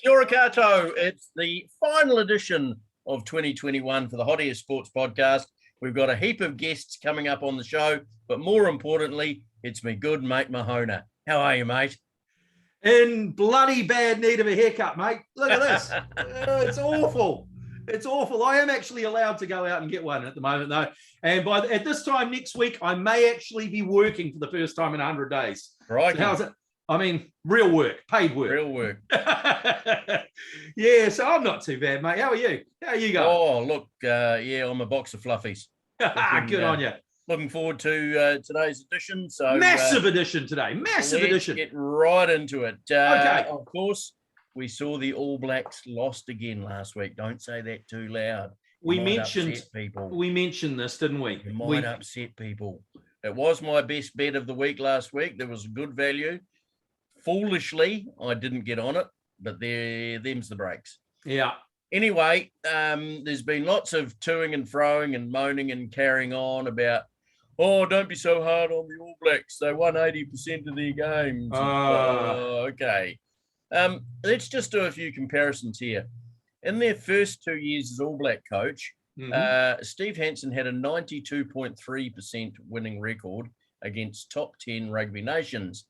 Kia ora koutou. It's the final edition of 2021 for the Hot Air Sports Podcast. We've got a heap of guests coming up on the show, but more importantly, it's me good mate Mahona. How are you, mate? In bloody bad need of a haircut, mate. Look at this. It's awful. It's awful. I am actually allowed to go out and get one at the moment, though. And at this time next week, I may actually be working for the first time in 100 days. Right. So how's it? I mean, real work, paid work. Real work. Yeah, so I'm not too bad, mate. How are you? How are you going? Oh, look, I'm a box of fluffies. Good on you. Looking forward to today's edition. So massive edition today. Massive edition. Get right into it. Okay. Of course, we saw the All Blacks lost again last week. Don't say that too loud. We mentioned this, didn't we? It might upset people. It was my best bet of the week last week. There was good value. Foolishly, I didn't get on it, but them's the breaks. Yeah. Anyway, there's been lots of toing and froing and moaning and carrying on about, oh, don't be so hard on the All Blacks. They won 80% of their games. Okay. Let's just do a few comparisons here. In their first 2 years as All Black coach, Steve Hansen had a 92.3% winning record against top 10 rugby nations.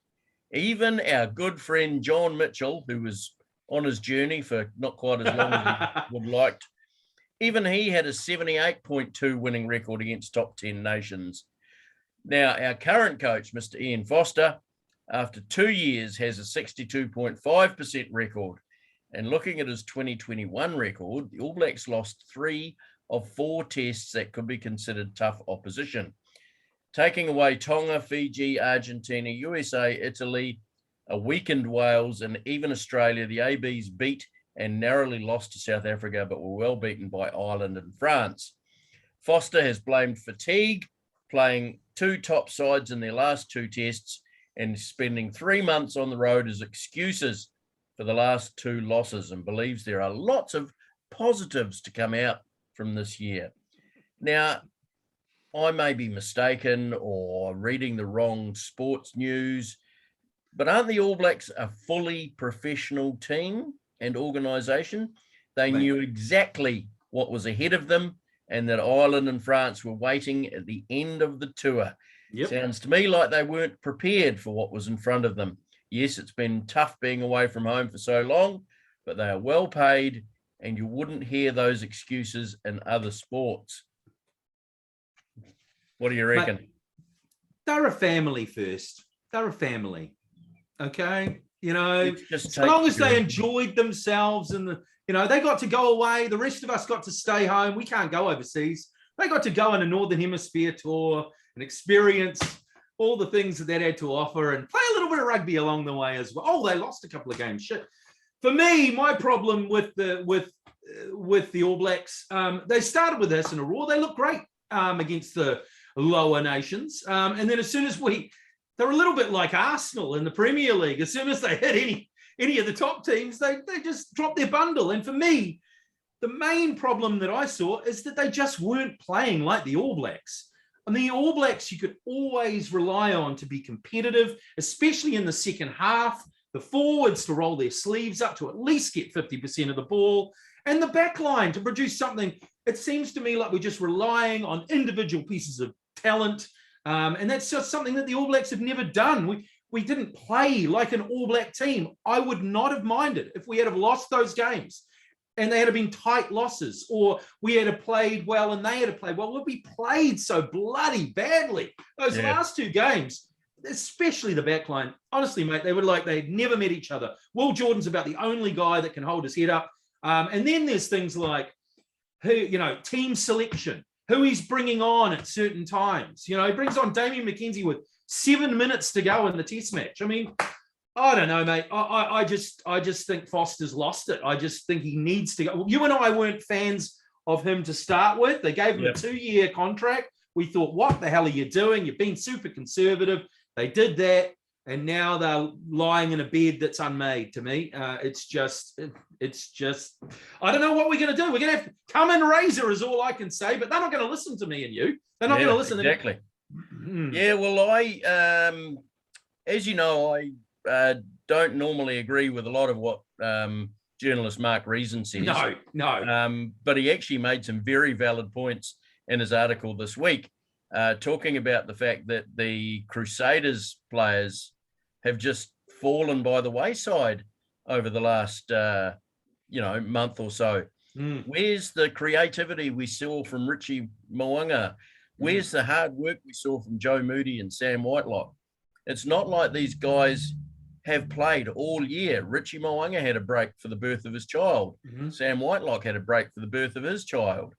Even our good friend John Mitchell, who was on his journey for not quite as long as he would liked, even he had a 78.2 winning record against top 10 nations. Now, our current coach, Mr. Ian Foster, after 2 years has a 62.5% record. And looking at his 2021 record, the All Blacks lost 3 of 4 tests that could be considered tough opposition. Taking away Tonga, Fiji, Argentina, USA, Italy, a weakened Wales, and even Australia, the ABs beat and narrowly lost to South Africa, but were well beaten by Ireland and France. Foster has blamed fatigue, playing 2 top sides in their last 2 tests, and spending 3 months on the road as excuses for the last 2 losses, and believes there are lots of positives to come out from this year. Now, I may be mistaken or reading the wrong sports news, but aren't the All Blacks a fully professional team and organisation? They knew exactly what was ahead of them and that Ireland and France were waiting at the end of the tour. Yep. Sounds to me like they weren't prepared for what was in front of them. Yes, it's been tough being away from home for so long, but they are well paid and you wouldn't hear those excuses in other sports. What do you reckon? Mate, they're a family first. They're a family. Okay. You know, as long as they enjoyed themselves and, they got to go away. The rest of us got to stay home. We can't go overseas. They got to go on a Northern Hemisphere tour and experience all the things that had to offer and play a little bit of rugby along the way as well. Oh, they lost a couple of games. Shit. For me, my problem with the All Blacks, they started with us in a roar. They looked great against the lower nations. And then as soon as they're a little bit like Arsenal in the Premier League. As soon as they hit any of the top teams, they just drop their bundle. And for me, the main problem that I saw is that they just weren't playing like the All Blacks. And the All Blacks you could always rely on to be competitive, especially in the second half. The forwards to roll their sleeves up to at least get 50% of the ball. And the back line to produce something. It seems to me like we're just relying on individual pieces of talent. And that's just something that the All Blacks have never done. We didn't play like an All Black team. I would not have minded if we had have lost those games and they had been tight losses, or we had have played well and they had have played well. We played so bloody badly. Those last 2 games, especially the back line. Honestly, mate, they were like they'd never met each other. Will Jordan's about the only guy that can hold his head up. And then there's things like, team selection. Who he's bringing on at certain times. He brings on Damien McKenzie with 7 minutes to go in the test match. I mean, I don't know, mate. I just think Foster's lost it. I just think he needs to go. You and I weren't fans of him to start with. They gave him a 2-year contract. We thought, what the hell are you doing? You've been super conservative. They did that. And now they're lying in a bed that's unmade to me. It's just, I don't know what we're going to do. We're going to have to come and razor is all I can say, but they're not going to listen to me and you. They're not going to listen exactly. to me. Yeah, well, as you know, I don't normally agree with a lot of what journalist Mark Reason says. No. But he actually made some very valid points in his article this week, talking about the fact that the Crusaders players have just fallen by the wayside over the last, month or so. Where's the creativity we saw from Richie Mo'unga? Where's the hard work we saw from Joe Moody and Sam Whitelock? It's not like these guys have played all year. Richie Mo'unga had a break for the birth of his child. Sam Whitelock had a break for the birth of his child.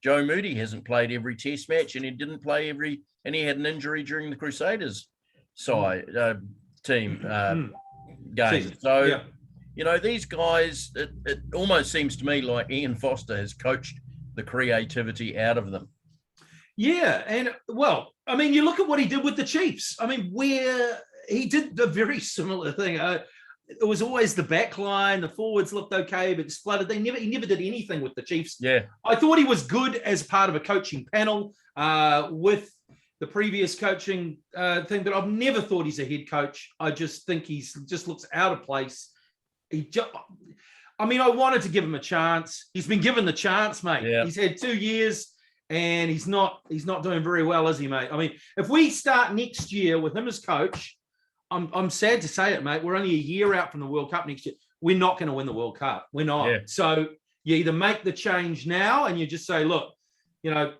Joe Moody hasn't played every test match, and he didn't play and he had an injury during the Crusaders team game. So, these guys, it almost seems to me like Ian Foster has coached the creativity out of them. Yeah. And you look at what he did with the Chiefs. Where he did a very similar thing. It was always the back line, the forwards looked okay, but spluttered. He never did anything with the Chiefs. Yeah. I thought he was good as part of a coaching panel with the previous coaching thing, but I've never thought he's a head coach. I just think just looks out of place. I wanted to give him a chance. He's been given the chance, mate. Yeah. He's had 2 years and he's not doing very well, is he, mate? If we start next year with him as coach, I'm sad to say it, mate. We're only a year out from the World Cup next year. We're not going to win the World Cup. We're not. Yeah. So you either make the change now and you just say, look,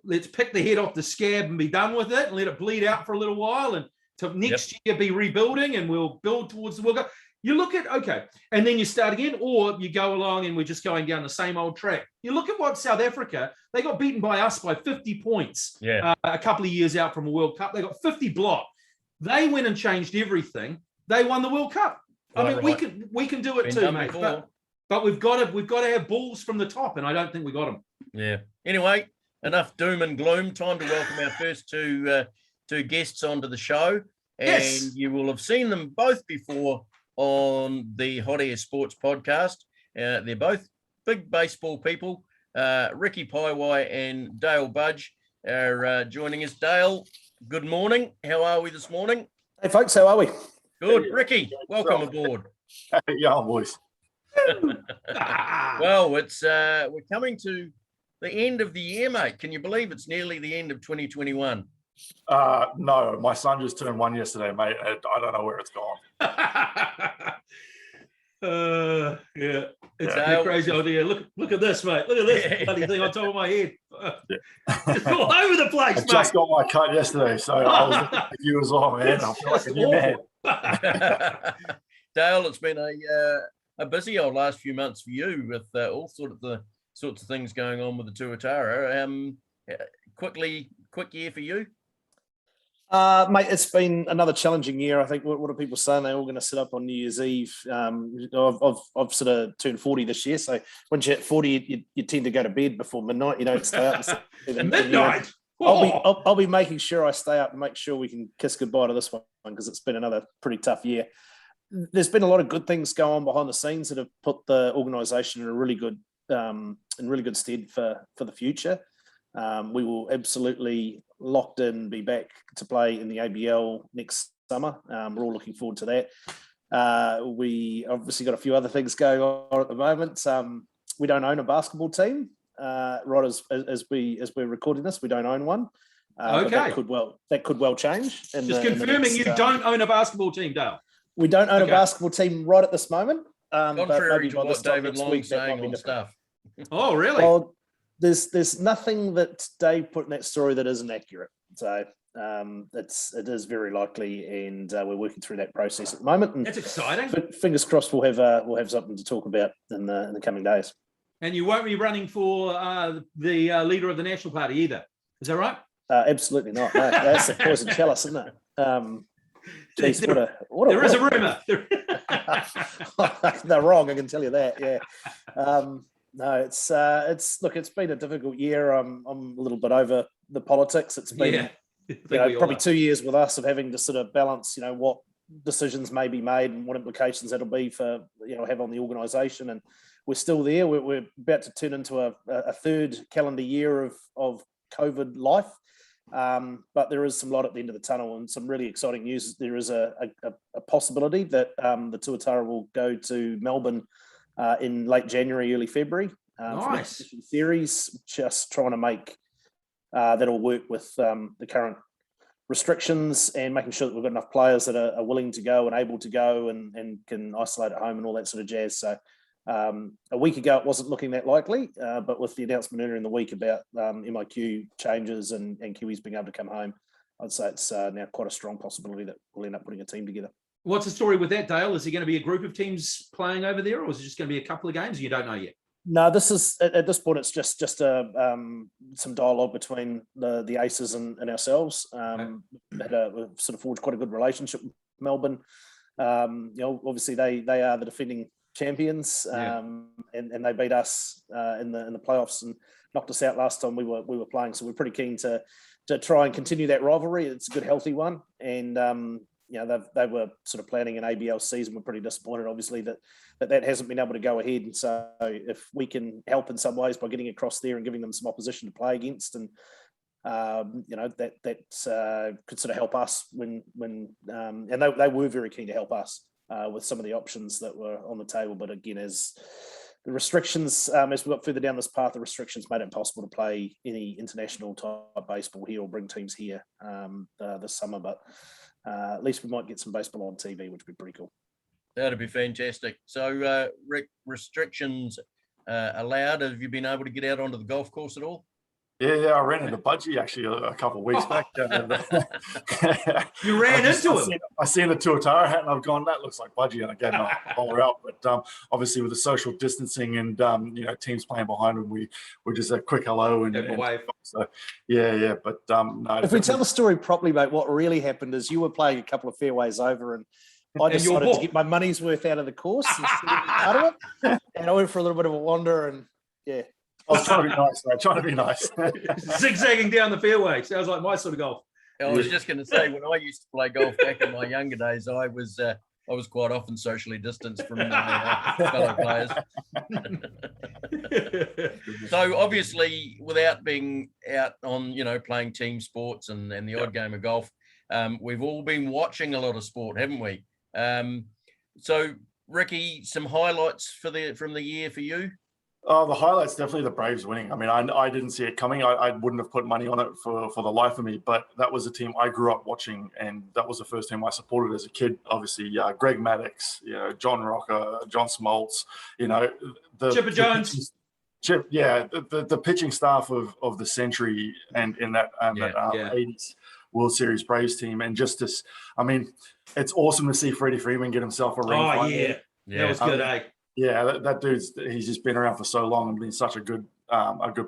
let's pick the head off the scab and be done with it and let it bleed out for a little while and to next year be rebuilding and we'll build towards the World Cup. You look at, okay, and then you start again, or you go along and we're just going down the same old track. You look at what South Africa, they got beaten by us by 50 points a couple of years out from a World Cup. They got 50 block. They went and changed everything. They won the World Cup. We can do it too, mate. But we've got to have balls from the top, and I don't think we got them. Yeah. Anyway, enough doom and gloom. Time to welcome our first two guests onto the show, and you will have seen them both before on the Hot Air Sports podcast. They're both big baseball people. Riki Paewai and Dale Budge are joining us. Dale, good morning. How are we this morning? Hey, folks, how are we? Good. Riki, welcome aboard. Yeah, boys. Well, it's we're coming to the end of the year, mate. Can you believe it's nearly the end of 2021? No, my son just turned 1 yesterday, mate. I don't know where it's gone. It's a crazy idea. Look at this, mate. Look at this bloody thing on top of my head. It's all over the place, mate. I just got my cut yesterday, so I was looking at you as well, man. I feel like a new man. Dale, it's been a busy old last few months for you with all sorts of things going on with the Tuatara. Quick year for you? Mate, it's been another challenging year. I think what are people saying? They're all going to sit up on New Year's Eve. I've sort of turned 40 this year, so once you hit 40, you tend to go to bed before midnight. You don't stay up. Midnight. I'll be making sure I stay up and make sure we can kiss goodbye to this one because it's been another pretty tough year. There's been a lot of good things go on behind the scenes that have put the organisation in a really good stead for the future. We will absolutely locked in be back to play in the ABL next summer. We're all looking forward to that. We obviously got a few other things going on at the moment. We don't own a basketball team. Right as we're recording this, we don't own one. Okay, that could well change. Just confirming you don't own a basketball team, Dale. We don't own a basketball team right at this moment. Contrary to what David Long's saying on stuff. Oh, really? Well, there's nothing that Dave put in that story that isn't accurate. So it is very likely, and we're working through that process at the moment. And that's exciting. Fingers crossed, we'll have something to talk about in the coming days. And you won't be running for the leader of the National Party either. Is that right? Absolutely not. No, that's a poison chalice, isn't it? Geez, there is a rumour. They're wrong. I can tell you that. Yeah. No, it's been a difficult year. I'm a little bit over the politics. It's been probably 2 years with us of having to sort of balance, what decisions may be made and what implications that'll be for, have on the organisation. And we're still there. We're about to turn into a third calendar year of COVID life. But there is some light at the end of the tunnel and some really exciting news. There is a possibility that the Tuatara will go to Melbourne in late January, early February. Nice. For the series, just trying to make that'll work with the current restrictions and making sure that we've got enough players that are willing to go and able to go and can isolate at home and all that sort of jazz. So a week ago, it wasn't looking that likely, but with the announcement earlier in the week about MIQ changes and Kiwis being able to come home, I'd say it's now quite a strong possibility that we'll end up putting a team together. What's the story with that, Dale? Is it going to be a group of teams playing over there, or is it just going to be a couple of games? You don't know yet. No, this is at this point. It's just some dialogue between the Aces and ourselves. Had a sort of forged quite a good relationship with Melbourne. Obviously they are the defending champions, and they beat us in the playoffs and knocked us out last time we were playing. So we're pretty keen to try and continue that rivalry. It's a good, healthy one, and they were sort of planning an ABL season. We're pretty disappointed, obviously, that hasn't been able to go ahead. And so if we can help in some ways by getting across there and giving them some opposition to play against, and that could sort of help us when and they were very keen to help us with some of the options that were on the table. But again, as the restrictions, as we got further down this path, the restrictions made it impossible to play any international type baseball here or bring teams here this summer. But at least we might get some baseball on TV, which would be pretty cool. That'd be fantastic. So, Rick, restrictions allowed. Have you been able to get out onto the golf course at all? Yeah, I ran into Budgie actually a couple of weeks back. You ran into him. I seen the Tuatara hat, and I've gone, that looks like Budgie, and I gave him a holler out. But obviously, with the social distancing and teams playing behind him, we're just a quick hello and wave. So yeah. But no. If we tell the story properly, mate, what really happened is you were playing a couple of fairways over, and I decided to get my money's worth out of the course out of it, and I went for a little bit of a wander, and yeah. I was trying to be nice, mate. Trying to be nice. Zigzagging down the fairway. Sounds like my sort of golf. I was just going to say, when I used to play golf back in my younger days, I was quite often socially distanced from my fellow players. So obviously, without being out on, playing team sports and the odd game of golf, we've all been watching a lot of sport, haven't we? So, Riki, some highlights from the year for you? Oh, the highlight's definitely the Braves winning. I mean, I didn't see it coming. I wouldn't have put money on it for the life of me, but that was a team I grew up watching, and that was the first team I supported as a kid. Obviously, Greg Maddux, John Rocker, John Smoltz, Chipper Jones. The pitching staff of the century and in that 80s World Series Braves team, and just this, I mean, it's awesome to see Freddie Freeman get himself a ring. Oh yeah, that was good, eh? Yeah, that he's just been around for so long and been such a good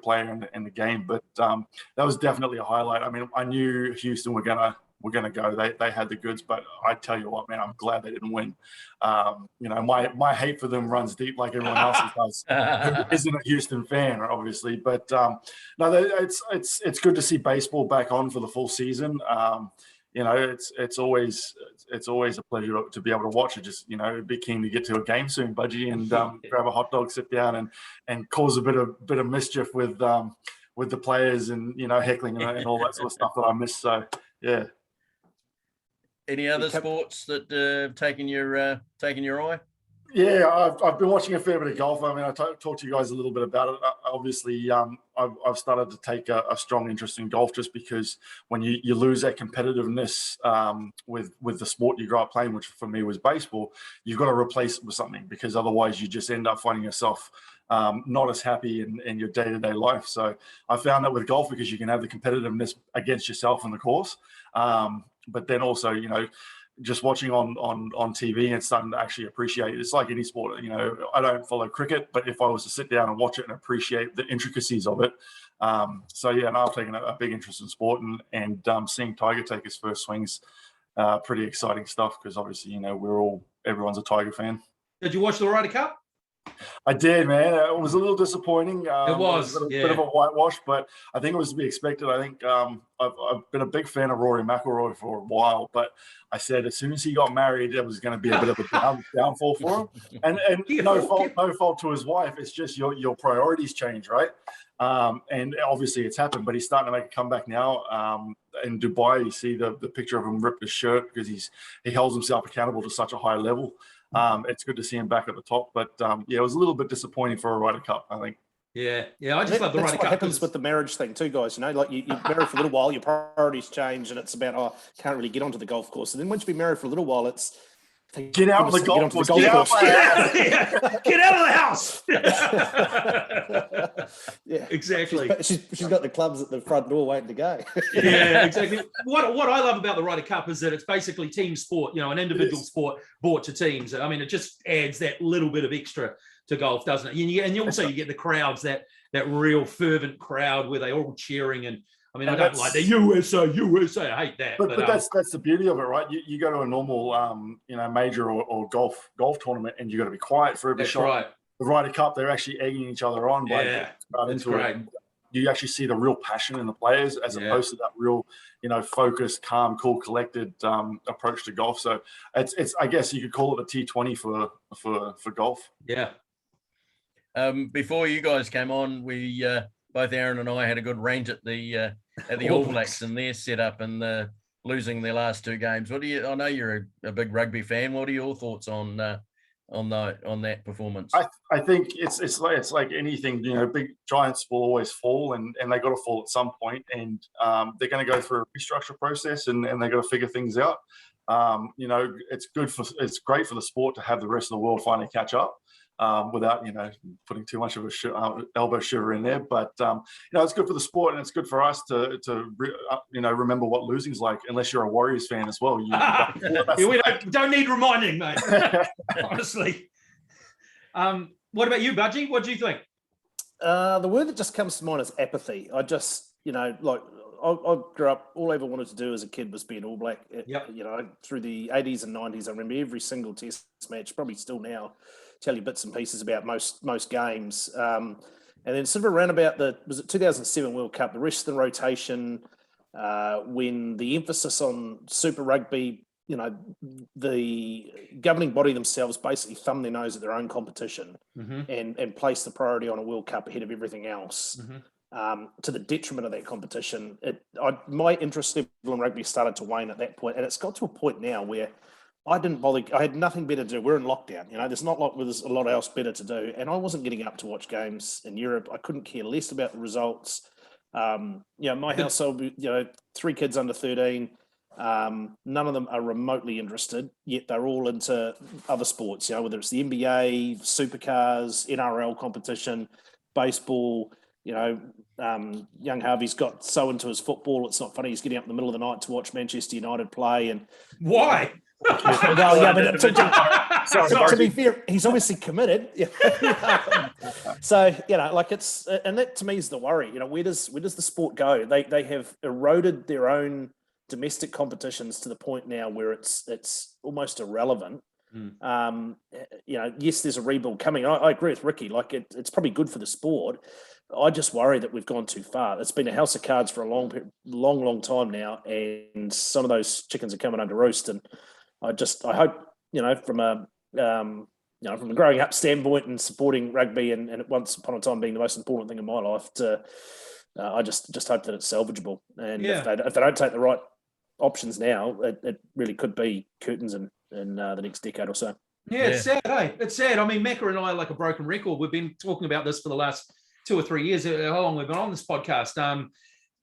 player in the game. But that was definitely a highlight. I mean, I knew Houston were gonna go. They had the goods, but I tell you what, man, I'm glad they didn't win. My hate for them runs deep, like everyone else's does, who isn't a Houston fan, obviously. But it's good to see baseball back on for the full season. It's always a pleasure to be able to watch it. Just be keen to get to a game soon, Budgie, and grab a hot dog, sit down, and cause a bit of mischief with the players and heckling and all that sort of stuff that I miss. So yeah. Any other sports that have taken your eye? Yeah, I've been watching a fair bit of golf. I mean, I talked to you guys a little bit about it. Obviously, I've started to take a strong interest in golf just because when you lose that competitiveness with the sport you grew up playing, which for me was baseball, you've got to replace it with something, because otherwise you just end up finding yourself not as happy in your day-to-day life. So I found that with golf, because you can have the competitiveness against yourself on the course, but then also, just watching on TV and starting to actually appreciate it. It's like any sport, I don't follow cricket, but if I was to sit down and watch it and appreciate the intricacies of it. So yeah, and I've taken a big interest in sport, and seeing Tiger take his first swings, pretty exciting stuff, because obviously, everyone's a Tiger fan. Did you watch the Ryder Cup? I did, man. It was a little disappointing. It was a bit of a whitewash, but I think it was to be expected. I think I've been a big fan of Rory Mcilroy for a while, but I said as soon as he got married, it was going to be a bit of a downfall for him. And no fault to his wife. It's just your priorities change, right? And obviously it's happened, but he's starting to make a comeback now. In Dubai, you see the picture of him rip his shirt because he holds himself accountable to such a high level. it's good to see him back at the top. But yeah, it was a little bit disappointing for a Ryder Cup, I think. Yeah, I just love the Ryder Cup. That's what happens with the marriage thing too, guys. You know, like you marry for a little while, your priorities change, and it's about can't really get onto the golf course. And then once you've been married for a little while, it's get out of the golf course. Get out of the house. Yeah, exactly. She's got the clubs at the front door waiting to go. Yeah, exactly. What I love about the Ryder Cup is that it's basically team sport. An individual sport brought to teams. I mean, it just adds that little bit of extra to golf, doesn't it? And you also get the crowds, that real fervent crowd where they all cheering. And I mean, I don't like the USA. I hate that. But that's the beauty of it, right? You go to a normal, major or golf tournament, and you got to be quiet for every shot. Right. The Ryder Cup, they're actually egging each other on. That's great. You actually see the real passion in the players, as opposed to that real, focused, calm, cool, collected approach to golf. So it's I guess you could call it the T20 for golf. Yeah. Before you guys came on, we both Aaron and I had a good range at the All Blacks and their setup and losing their last two games. I know you're a big rugby fan. What are your thoughts on that performance? I think it's like anything. Big giants will always fall, and they got to fall at some point, and they're going to go through a restructure process, and they got to figure things out. It's great for the sport to have the rest of the world finally catch up. Without putting too much of a elbow shiver in there, but it's good for the sport, and it's good for us to remember what losing's like. Unless you're a Warriors fan as well, we don't need reminding, mate. Honestly. What about you, Budgie? What do you think? The word that just comes to mind is apathy. I just I grew up. All I ever wanted to do as a kid was be an All Black. Through the 80s and 90s, I remember every single Test match. Probably still now. Tell you bits and pieces about most games. And then sort of around about was it 2007 World Cup, the rest of the rotation, when the emphasis on Super Rugby, the governing body themselves basically thumb their nose at their own competition and place the priority on a World Cup ahead of everything else, to the detriment of that competition. My interest level in rugby started to wane at that point, and it's got to a point now where I didn't bother. I had nothing better to do. We're in lockdown. There's not like there's a lot else better to do. And I wasn't getting up to watch games in Europe. I couldn't care less about the results. My household, 3 kids under 13. None of them are remotely interested, yet they're all into other sports, whether it's the NBA, supercars, NRL competition, baseball. Young Harvey's got so into his football, it's not funny. He's getting up in the middle of the night to watch Manchester United play. And why? Well, yeah, but to be fair, he's obviously committed. So it's, and that to me is the worry. Where does the sport go? They have eroded their own domestic competitions to the point now where it's almost irrelevant. Yes, there's a rebuild coming. I agree with Riki. It's probably good for the sport. I just worry that we've gone too far. It's been a house of cards for a long time now, and some of those chickens are coming under roost. And I hope, from a growing up standpoint and supporting rugby and once upon a time being the most important thing in my life, I just hope that it's salvageable. And if they don't take the right options now, it really could be curtains in the next decade or so. Yeah, it's sad, hey? It's sad. I mean, Macca and I are like a broken record. We've been talking about this for the last 2 or 3 years, how long we've been on this podcast.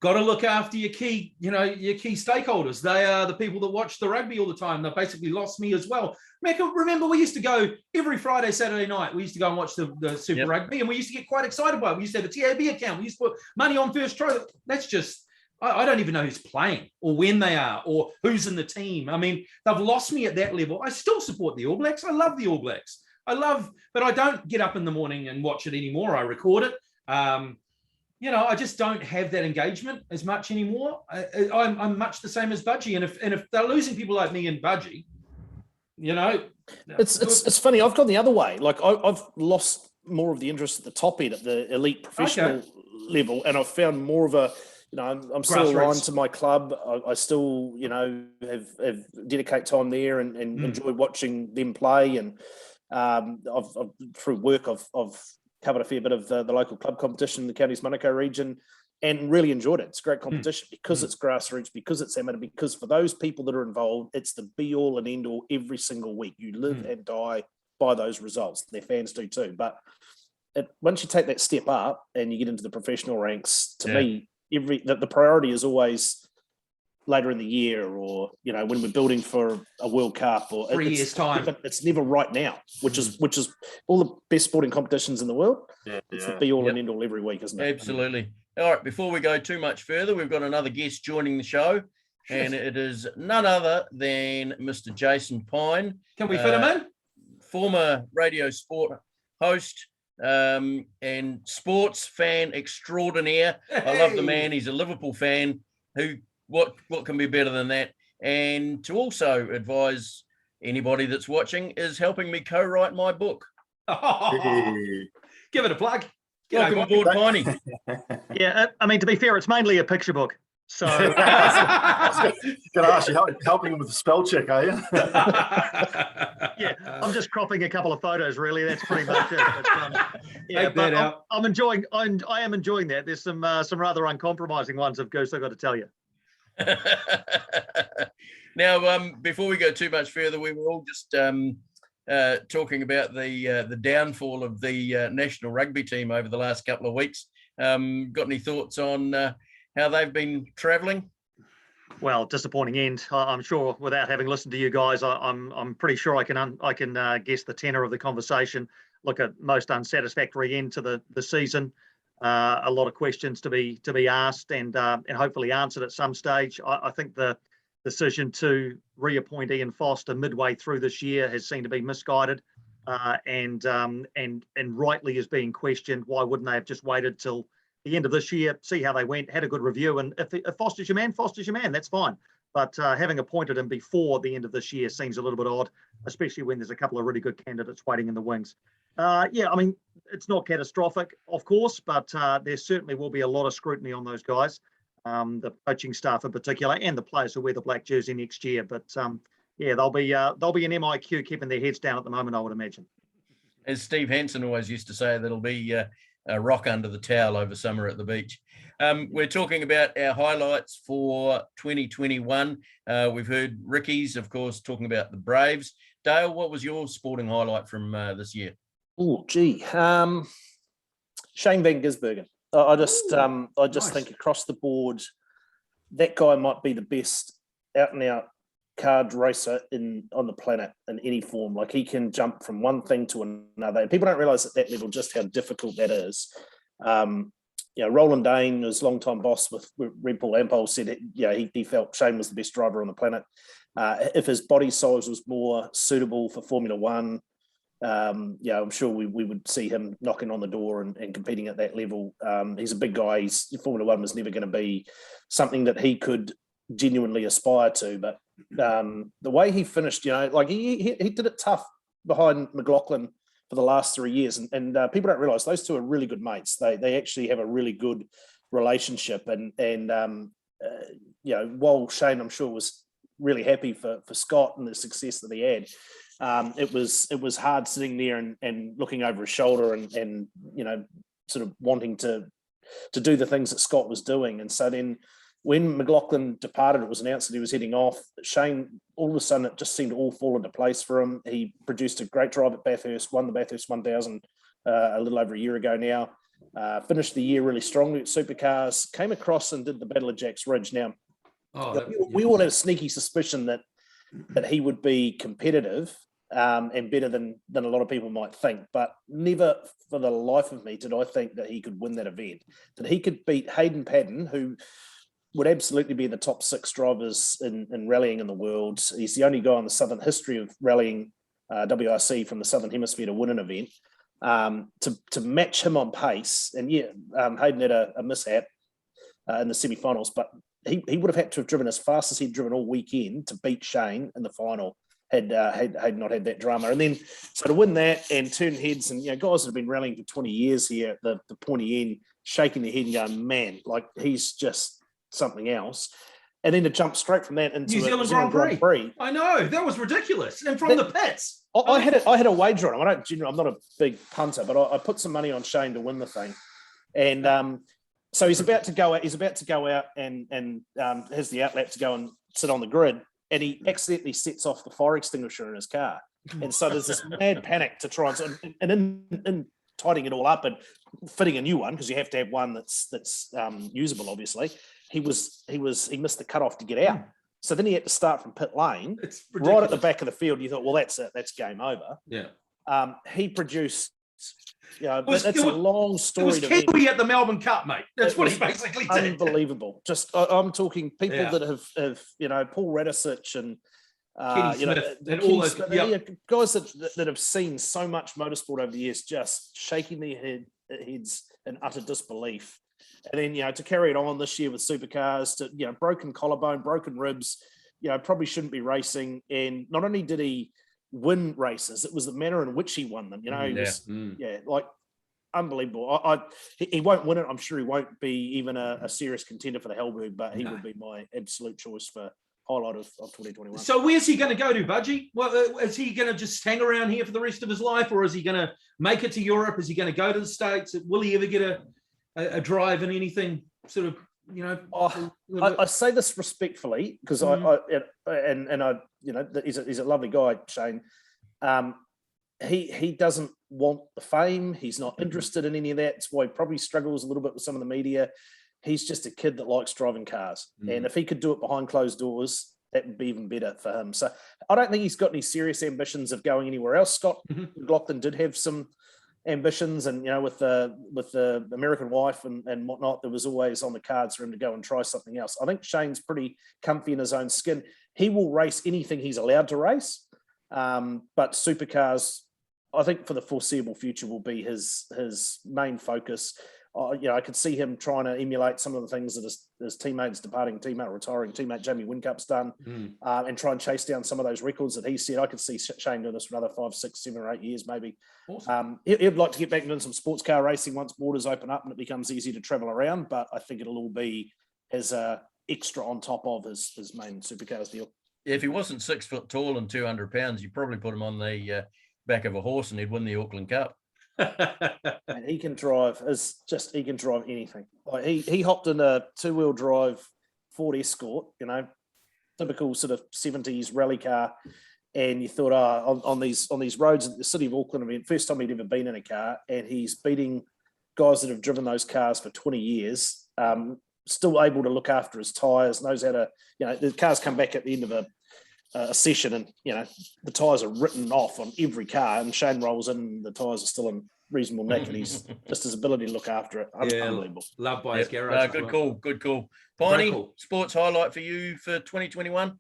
Got to look after your key stakeholders. They are the people that watch the rugby all the time. They've basically lost me as well. Macca, remember we used to go every Friday, Saturday night. We used to go and watch the Super Rugby, and we used to get quite excited by it. We used to have a TAB account. We used to put money on first try. That's just, I don't even know who's playing or when they are or who's in the team. I mean, they've lost me at that level. I still support the All Blacks. I love the All Blacks. But I don't get up in the morning and watch it anymore. I record it. I just don't have that engagement as much anymore. I'm much the same as Budgie, and if they're losing people like me and Budgie, it's funny. I've gone the other way. Like I've lost more of the interest at the top end, at the elite professional level, and I've found more of a. I'm still aligned to my club. I still, have dedicate time there and enjoy watching them play. And through work, I've covered a fair bit of the local club competition in the Counties Manukau region. and really enjoyed it. It's great competition because it's grassroots, because it's amateur, because for those people that are involved, it's the be all and end all every single week. You live and die by those results. Their fans do too. But once you take that step up and you get into the professional ranks, to me, the priority is always later in the year, or when we're building for a World Cup, or 3 years time. It's never right now, which is all the best sporting competitions in the world. It's the be all and end all every week, isn't it? Absolutely. All right, before we go too much further, we've got another guest joining the show, and it is none other than Mr. Jason Pine. Can we fit him in? Former radio sport host and sports fan extraordinaire. I love the man. He's a Liverpool fan. What can be better than that? And to also advise anybody that's watching, is helping me co-write my book. Give it a plug. Welcome aboard, Piney. Yeah, I mean, to be fair, it's mainly a picture book. So, I was going to ask you, helping him with the spell check, are you? Yeah, I'm just cropping a couple of photos. Really, that's pretty much it. But I'm enjoying. I am enjoying that. There's some rather uncompromising ones, of course, I've got to tell you. Now, before we go too much further, we were all just talking about the downfall of the national rugby team over the last couple of weeks. Got any thoughts on how they've been travelling? Well, disappointing end. I'm sure, without having listened to you guys, I'm pretty sure I can guess the tenor of the conversation. Look, at most unsatisfactory end to the season. A lot of questions to be asked and hopefully answered at some stage. I think the decision to reappoint Ian Foster midway through this year has seemed to be misguided, and rightly is being questioned. Why wouldn't they have just waited till the end of this year, see how they went, had a good review, and if Foster's your man, that's fine. But having appointed him before the end of this year seems a little bit odd, especially when there's a couple of really good candidates waiting in the wings. I mean, it's not catastrophic, of course, but there certainly will be a lot of scrutiny on those guys, the coaching staff in particular, and the players who wear the black jersey next year. But they'll be an MIQ keeping their heads down at the moment, I would imagine. As Steve Hansen always used to say, that'll be a rock under the towel over summer at the beach. We're talking about our highlights for 2021. We've heard Riki's, of course, talking about the Braves. Dale, what was your sporting highlight from this year? Oh, gee. Shane van Gisbergen. I just think across the board, that guy might be the best out and out card racer on the planet in any form. Like, he can jump from one thing to another. And people don't realise at that level just how difficult that is. Roland Dane, his longtime boss with Red Bull Ampol, said he felt Shane was the best driver on the planet. If his body size was more suitable for Formula One, I'm sure we would see him knocking on the door and competing at that level. He's a big guy. Formula One was never going to be something that he could genuinely aspire to. But the way he finished, he did it tough behind McLaughlin for the last 3 years. And people don't realise those two are really good mates. They actually have a really good relationship. And while Shane, I'm sure, was really happy for Scott and the success that he had, it was hard sitting there and looking over his shoulder and sort of wanting to do the things that Scott was doing. And so then when McLaughlin departed, it was announced that he was heading off. Shane, all of a sudden, it just seemed to all fall into place for him. He produced a great drive at Bathurst, won the Bathurst 1000 a little over a year ago now. Finished the year really strongly at Supercars, came across and did the Battle of Jacks Ridge. Now, we all had a sneaky suspicion that he would be competitive and better than a lot of people might think, but never for the life of me did I think that he could win that event, that he could beat Hayden Paddon, who would absolutely be in the top 6 drivers in rallying in the world. He's the only guy in the Southern history of rallying WRC from the Southern Hemisphere to win an event. To match him on pace, and Hayden had a mishap in the semi-finals, but he would have had to have driven as fast as he'd driven all weekend to beat Shane in the final had not had that drama. And then so to win that and turn heads, and guys that have been rallying for 20 years here at the pointy end, shaking their head and going, man, like, he's just something else. And then to jump straight from that into New Zealand Grand Prix. I know, that was ridiculous. And from the pits. I had a wager on him. I'm not a big punter, but I put some money on Shane to win the thing. And So he's about to go out. He's about to go out and has the outlet to go and sit on the grid, and he accidentally sets off the fire extinguisher in his car. And so there's this mad panic to try and in tidying it all up and fitting a new one, because you have to have one that's usable. Obviously, he missed the cutoff to get out. So then he had to start from pit lane, right at the back of the field. You thought, well, that's it. That's game over. Yeah. He produced. That's a long story. It was Kiwi at the Melbourne Cup, mate. That's what he basically did. Unbelievable. Just I'm talking people that have Paul Radisich and Smith, and all those guys that have seen so much motorsport over the years, just shaking their heads in utter disbelief. And then to carry it on this year with supercars, to broken collarbone, broken ribs, probably shouldn't be racing. And not only did he win races, it was the manner in which he won them. Like unbelievable. He won't win it. I'm sure he won't be even a serious contender for the Hellberg, but he would be my absolute choice for highlight of 2021. So where's he going to go to, Budgie? Well, is he going to just hang around here for the rest of his life, or is he going to make it to Europe? Is he going to go to the States? Will he ever get a drive in anything sort of, I say this respectfully, because he's a lovely guy, Shane. He doesn't want the fame. He's not interested in any of that. That's why he probably struggles a little bit with some of the media. He's just a kid that likes driving cars. And if he could do it behind closed doors, that would be even better for him. So I don't think he's got any serious ambitions of going anywhere else. Scott McLaughlin did have some ambitions, and with the American wife and whatnot, there was always on the cards for him to go and try something else. I think Shane's pretty comfy in his own skin. He will race anything he's allowed to race, but supercars, I think for the foreseeable future, will be his main focus. I could see him trying to emulate some of the things that his teammates departing, teammate retiring, teammate Jamie Wincup's done, and try and chase down some of those records that he said. I could see Shane doing this for another 5, 6, 7 or 8 years, maybe. Awesome. He'd like to get back into some sports car racing once borders open up and it becomes easy to travel around, but I think it'll all be as a extra on top of his main supercars deal. Yeah, if he wasn't 6 foot tall and 200 pounds, you probably put him on the back of a horse and he'd win the Auckland Cup. And he can drive. He can drive anything. Like he hopped in a 2-wheel drive Ford Escort, typical sort of 70s rally car, and you thought, on these roads at the City of Auckland event, first time he'd ever been in a car, and he's beating guys that have driven those cars for 20 years. Still able to look after his tyres, knows how to. The cars come back at the end of a session, and the tyres are written off on every car, and Shane rolls in and the tyres are still in reasonable nick, and he's just his ability to look after it. Unbelievable. Loved by his garage. Good call. Piney, sports highlight for you for 2021? I've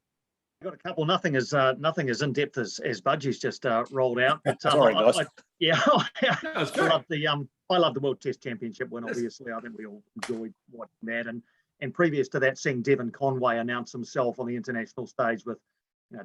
got a couple. Nothing as in depth as Budgie's just rolled out. But, sorry, guys. I love the World Test Championship win. Obviously, I think we all enjoyed watching that. And previous to that, seeing Devon Conway announce himself on the international stage with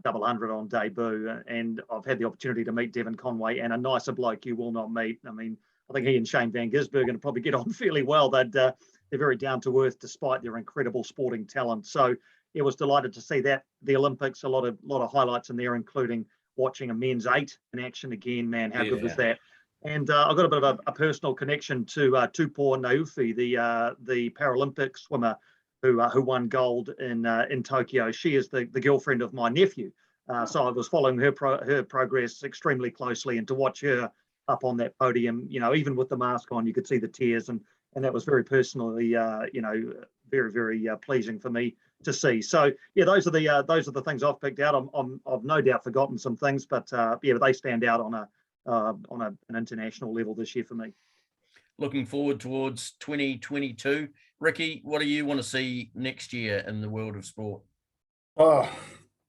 double 100 on debut, and I've had the opportunity to meet Devon Conway, and a nicer bloke you will not meet. I mean, I think he and Shane Van Gisbergen probably get on fairly well. They're very down to earth despite their incredible sporting talent. So it was delighted to see that. The Olympics, a lot of highlights in there, including watching a men's 8 in action again. Man, how good was that? And I've got a bit of a personal connection to Tupou Naufi, the Paralympic swimmer who won gold in Tokyo. She is the girlfriend of my nephew. So I was following her progress extremely closely, and to watch her up on that podium, even with the mask on, you could see the tears, and that was very personally, very, very pleasing for me to see. So yeah, those are the things I've picked out. I've no doubt forgotten some things, but they stand out on an international level this year for me. Looking forward towards 2022. Riki, what do you want to see next year in the world of sport?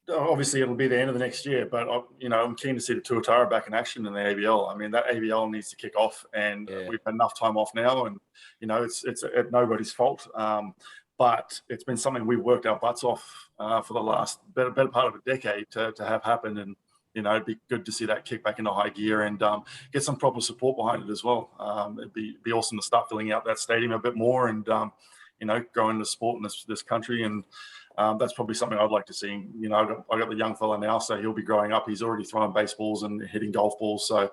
Obviously it'll be the end of the next year, but I'm keen to see the Tuatara back in action in the ABL. I mean, that ABL needs to kick off, and we've had enough time off now, and it's nobody's fault. But it's been something we've worked our butts off for the last better part of a decade to have happen, and it'd be good to see that kick back into high gear and get some proper support behind it as well. It'd be awesome to start filling out that stadium a bit more, and growing the sport in this country. And that's probably something I'd like to see. I got the young fella now, so he'll be growing up. He's already throwing baseballs and hitting golf balls. So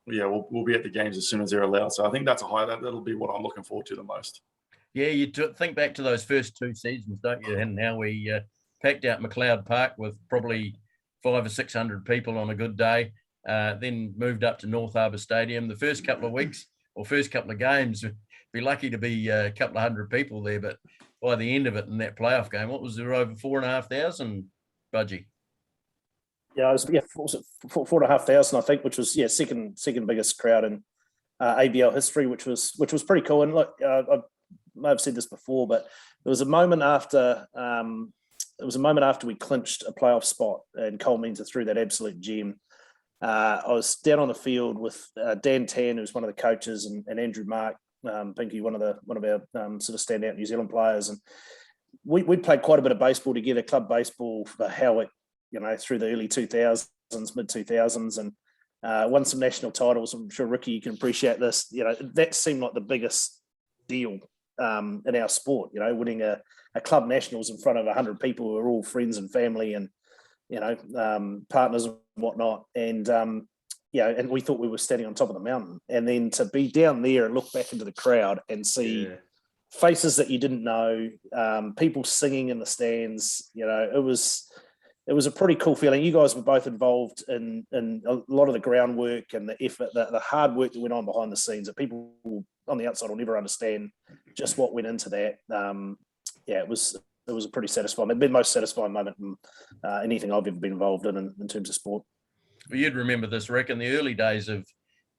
we'll be at the games as soon as they're allowed. So I think that's that'll be what I'm looking forward to the most. Yeah, you think back to those first 2 seasons, don't you? And how we packed out McLeod Park with probably 500 or 600 people on a good day. Then moved up to North Harbour Stadium. The first couple of weeks or first couple of games, be lucky to be a couple of hundred people there. But by the end of it in that playoff game, what was there, over 4,500, Budgie? Yeah, it was 4,500, I think, which was second biggest crowd in ABL history, which was pretty cool. And look, I may have said this before, but there was a moment after we clinched a playoff spot and Cole Mentor threw that absolute gem. I was down on the field with Dan Tan, who's one of the coaches, and Andrew Mark, Pinky, one of our sort of standout New Zealand players, and we'd played quite a bit of baseball together, club baseball for Howick, through the early 2000s, mid 2000s, and won some national titles. I'm sure, Riki, you can appreciate this. That seemed like the biggest deal in our sport. Winning a club nationals in front of 100 people who are all friends and family and partners and whatnot. And and we thought we were standing on top of the mountain. And then to be down there and look back into the crowd and see faces that you didn't know, people singing in the stands, it was a pretty cool feeling. You guys were both involved in a lot of the groundwork and the effort, the hard work that went on behind the scenes that people on the outside will never understand just what went into that. It was a pretty satisfying. It'd been the most satisfying moment in anything I've ever been involved in terms of sport. Well, you'd remember this, Rick, in the early days of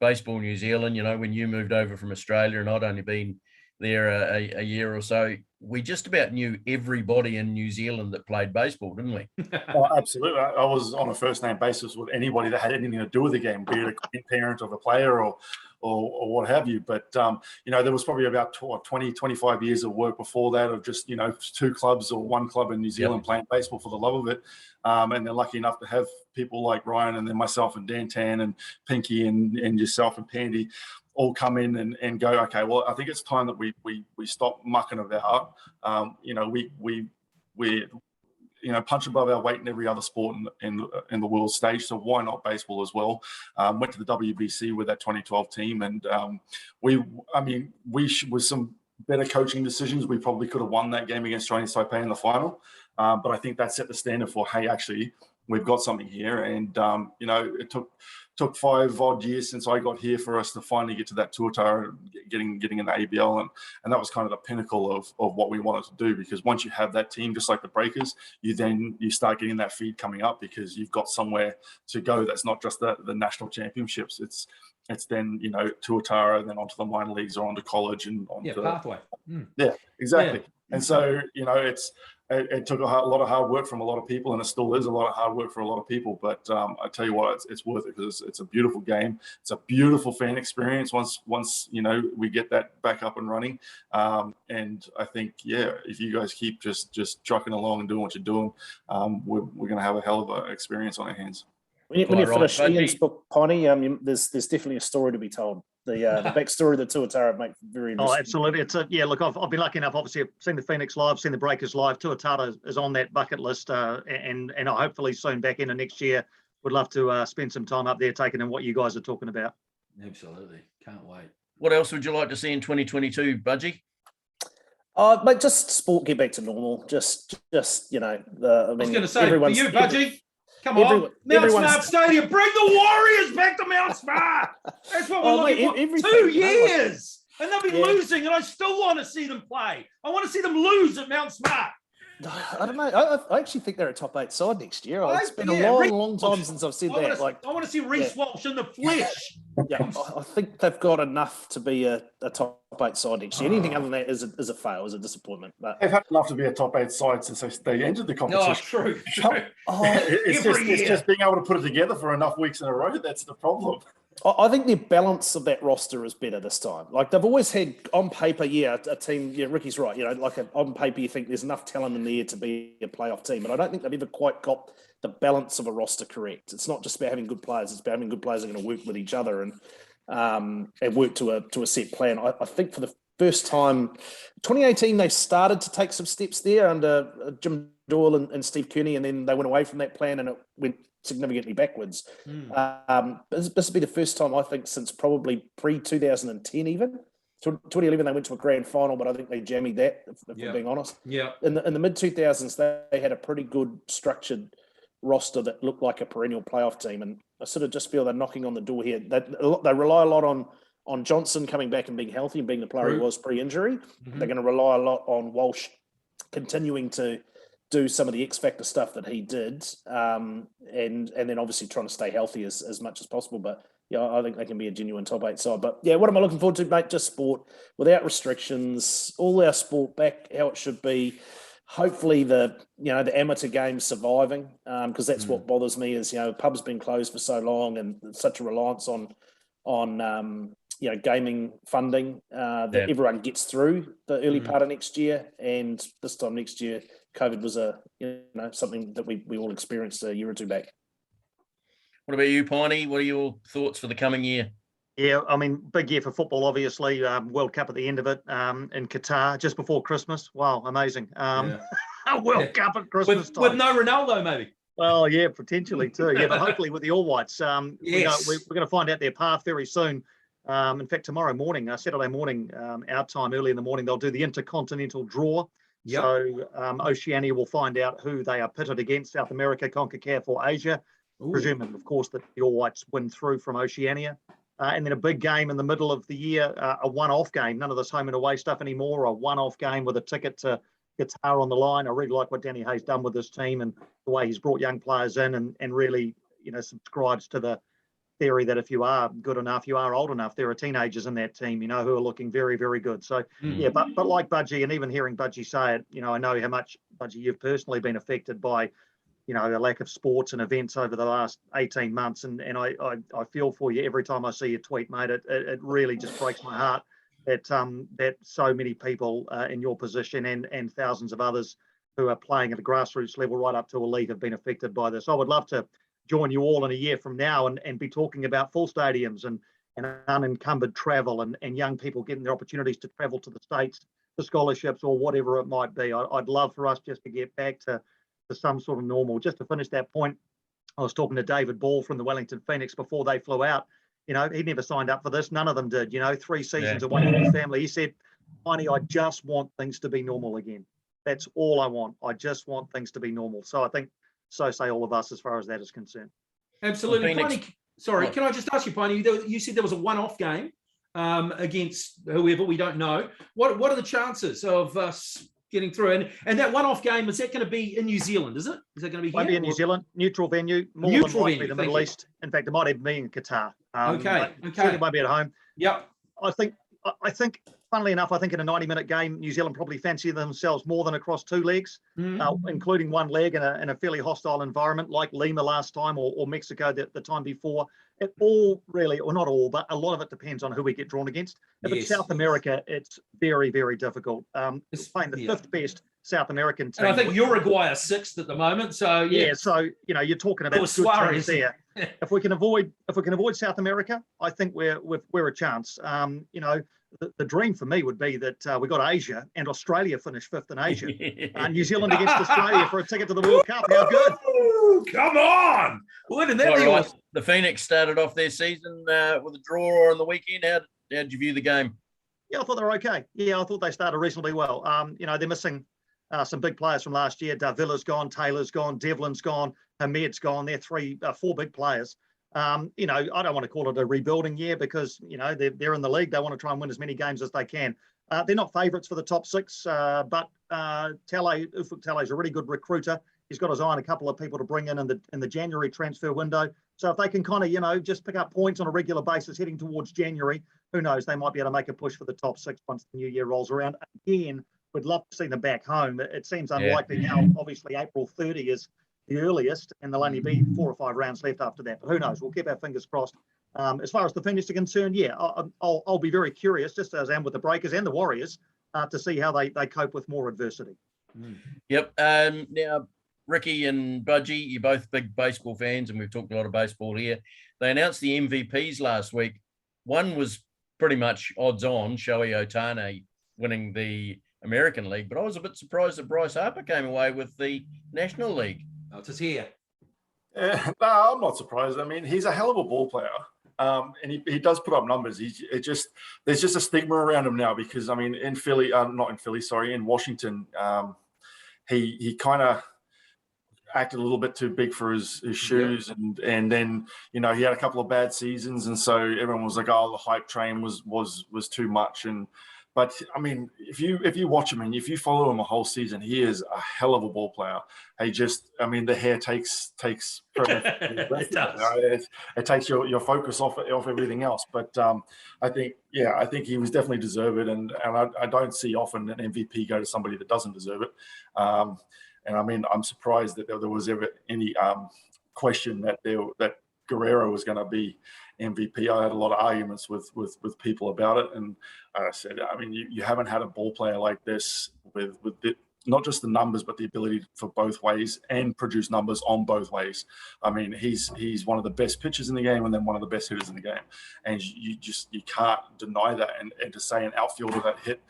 Baseball New Zealand, when you moved over from Australia, and I'd only been there a year or so, we just about knew everybody in New Zealand that played baseball, didn't we? Oh, absolutely. I was on a first-name basis with anybody that had anything to do with the game, be it a parent of a player or what have you. But, there was probably about 20, 25 years of work before that of just, 2 clubs or 1 club in New Zealand playing baseball for the love of it. And they're lucky enough to have people like Ryan and then myself and Dan Tan and Pinky and yourself and Pandy all come in and go, okay, well, I think it's time that we stop mucking about. We punch above our weight in every other sport in the world stage. So why not baseball as well? Went to the WBC with that 2012 team, and with some better coaching decisions, we probably could have won that game against Australian Taipei in the final. But I think that set the standard for, hey, actually, we've got something here. And it took 5 odd years since I got here for us to finally get to that tuatara, getting in the ABL, and that was kind of the pinnacle of what we wanted to do, because once you have that team, just like the Breakers, you start getting that feed coming up because you've got somewhere to go that's not just the national championships. It's then tuatara, and then onto the minor leagues or onto college and onto pathway. Yeah, exactly. And so it took a lot of hard work from a lot of people, and it still is a lot of hard work for a lot of people. But I tell you what, it's worth it, because it's a beautiful game. It's a beautiful fan experience once we get that back up and running. And I think, if you guys keep just trucking along and doing what you're doing, we're going to have a hell of an experience on our hands. When you finish Ian's book, Piney, there's definitely a story to be told. The backstory of the tuatara make very interesting. Oh, absolutely. It's look, I've been lucky enough, obviously, I've seen the Phoenix live, seen the Breakers live. Tuatara is on that bucket list, and I'll hopefully soon back into next year. Would love to spend some time up there taking in what you guys are talking about. Absolutely. Can't wait. What else would you like to see in 2022, Budgie? Mate, just sport get back to normal. I was going to say, for you, Budgie, come on, Mount Smart Stadium. Bring the Warriors back to Mount Smart. That's what we're looking for. 2 years. And they'll be losing, and I still want to see them play. I want to see them lose at Mount Smart. I don't know. I actually think they're a top 8 side next year. It's been a long time since I've said that. I want to see Reece Walsh in the flesh. Yeah, I think they've got enough to be a top 8 side next year. Anything other than that is a fail, is a disappointment. But they've had enough to be a top 8 side since they entered the competition. True. It's just being able to put it together for enough weeks in a row. That's the problem. I think the balance of that roster is better this time. Like, they've always had, on paper, a team, Ricky's right, on paper you think there's enough talent in there to be a playoff team, but I don't think they've ever quite got the balance of a roster correct. It's not just about having good players, it's about having good players that are going to work with each other and work to a set plan. I think for the first time, 2018, they started to take some steps there under Jim Doyle and Steve Kearney, and then they went away from that plan and it went significantly backwards. This will be the first time, I think, since probably pre-2010 even, 2011 they went to a grand final, but I think they jammied that, if we're being honest. Yeah. In the mid-2000s, they had a pretty good structured roster that looked like a perennial playoff team, and I sort of just feel they're knocking on the door here. They rely a lot on Johnson coming back and being healthy and being the player he was pre-injury. Mm-hmm. They're going to rely a lot on Walsh continuing to do some of the X factor stuff that he did, and then obviously trying to stay healthy as much as possible. But yeah, I think they can be a genuine top 8 side. But yeah, what am I looking forward to, mate? Just sport without restrictions, all our sport back how it should be. Hopefully the amateur game surviving, because that's what bothers me is, pubs been closed for so long and such a reliance on gaming funding that everyone gets through the early part of next year. And this time next year, COVID was something that we all experienced a year or two back. What about you, Piney? What are your thoughts for the coming year? Yeah, I mean, big year for football, obviously. World Cup at the end of it in Qatar, just before Christmas. Wow, amazing. World Cup at Christmas time. With no Ronaldo, maybe. Well, yeah, potentially too. Yeah, but hopefully with the All Whites. Yes. We're going to find out their path very soon. In fact, tomorrow morning, Saturday morning, our time, early in the morning, they'll do the intercontinental draw. Yep. So Oceania will find out who they are pitted against, South America, CONCACAF or Asia. Ooh. Presuming, of course, that the All Whites win through from Oceania. And then a big game in the middle of the year, a one-off game, none of this home and away stuff anymore, a one-off game with a ticket to Qatar on the line. I really like what Danny Hayes done with this team and the way he's brought young players in and really, subscribes to the theory that if you are good enough, you are old enough. There are teenagers in that team, who are looking very, very good. So, yeah, but like Budgie, and even hearing Budgie say it, I know how much, Budgie, you've personally been affected by a lack of sports and events over the last 18 months. And I feel for you every time I see your tweet, mate. It really just breaks my heart that so many people in your position and thousands of others who are playing at a grassroots level right up to elite have been affected by this. I would love to join you all in a year from now and be talking about full stadiums and unencumbered travel and young people getting the opportunities to travel to the States for scholarships or whatever it might be. I'd love for us just to get back to some sort of normal. Just to finish that point, I was talking to David Ball from the Wellington Phoenix before they flew out. He never signed up for this. None of them did. 3 seasons away from his family. He said, "Honey, I just want things to be normal again. That's all I want. I just want things to be normal." So I think so say all of us as far as that is concerned. Absolutely. Piney, sorry, can I just ask you, Piney? You said there was a one-off game against whoever we don't know. What are the chances of us getting through? And that one-off game, is that going to be in New Zealand, is it? Is that going to be here? Maybe in New Zealand, neutral venue, more than likely the Middle East. In fact, it might even be in Qatar. Okay. Certainly might be at home. Yep. I think, funnily enough, I think in a 90-minute game, New Zealand probably fancy themselves more than across 2 legs, including 1 leg in a fairly hostile environment like Lima last time or Mexico the time before. It all really, or not all, but a lot of it depends on who we get drawn against. If it's South America, it's very, very difficult. It's playing the 5th best South American team. And I think Uruguay are 6th at the moment. So so you're talking about good teams there. If we can avoid South America, I think we're a chance. The dream for me would be that we got Asia and Australia finish 5th in Asia. New Zealand against Australia for a ticket to the World Cup. How good? Come on! Wouldn't that be awesome? The Phoenix started off their season with a draw on the weekend. How did you view the game? Yeah, I thought they were okay. Yeah, I thought they started reasonably well. They're missing some big players from last year. Davilla's gone, Taylor's gone, Devlin's gone, Hamed's gone. They're 4 big players. I don't want to call it a rebuilding year because, they're in the league. They want to try and win as many games as they can. They're not favourites for the top 6, but Ufuk Talay is a really good recruiter. He's got his eye on a couple of people to bring in the January transfer window. So if they can kind of, just pick up points on a regular basis heading towards January, who knows, they might be able to make a push for the top 6 once the new year rolls around. Again, we'd love to see them back home. It seems unlikely now. Obviously, April 30 is the earliest, and there'll only be 4 or 5 rounds left after that. But who knows? We'll keep our fingers crossed. As far as the Phoenix are concerned, I'll be very curious, just as I am with the Breakers and the Warriors, to see how they cope with more adversity. Yep. Now, Riki and Budgie, you're both big baseball fans, and we've talked a lot of baseball here. They announced the MVPs last week. One was pretty much odds on, Shohei Ohtani winning the American League, but I was a bit surprised that Bryce Harper came away with the National League. It's here. No, I'm not surprised. I mean, he's a hell of a ball player. And he does put up numbers. There's just a stigma around him now because, I mean, in Philly, not in Philly, sorry, in Washington, he kind of acted a little bit too big for his shoes, and then he had a couple of bad seasons, and so everyone was like, "Oh, the hype train was too much." But I mean, if you watch him and if you follow him a whole season, he is a hell of a ball player. The hair takes It does. It takes your focus off everything else. But I think he was definitely deserved, and I don't see often an MVP go to somebody that doesn't deserve it. And I mean, I'm surprised that there was ever any question that Guerrero was going to be MVP. I had a lot of arguments with people about it, and I said, I mean, you haven't had a ball player like this with not just the numbers, but the ability for both ways and produce numbers on both ways. I mean, he's one of the best pitchers in the game and then one of the best hitters in the game. And you can't deny that. And to say an outfielder that hit,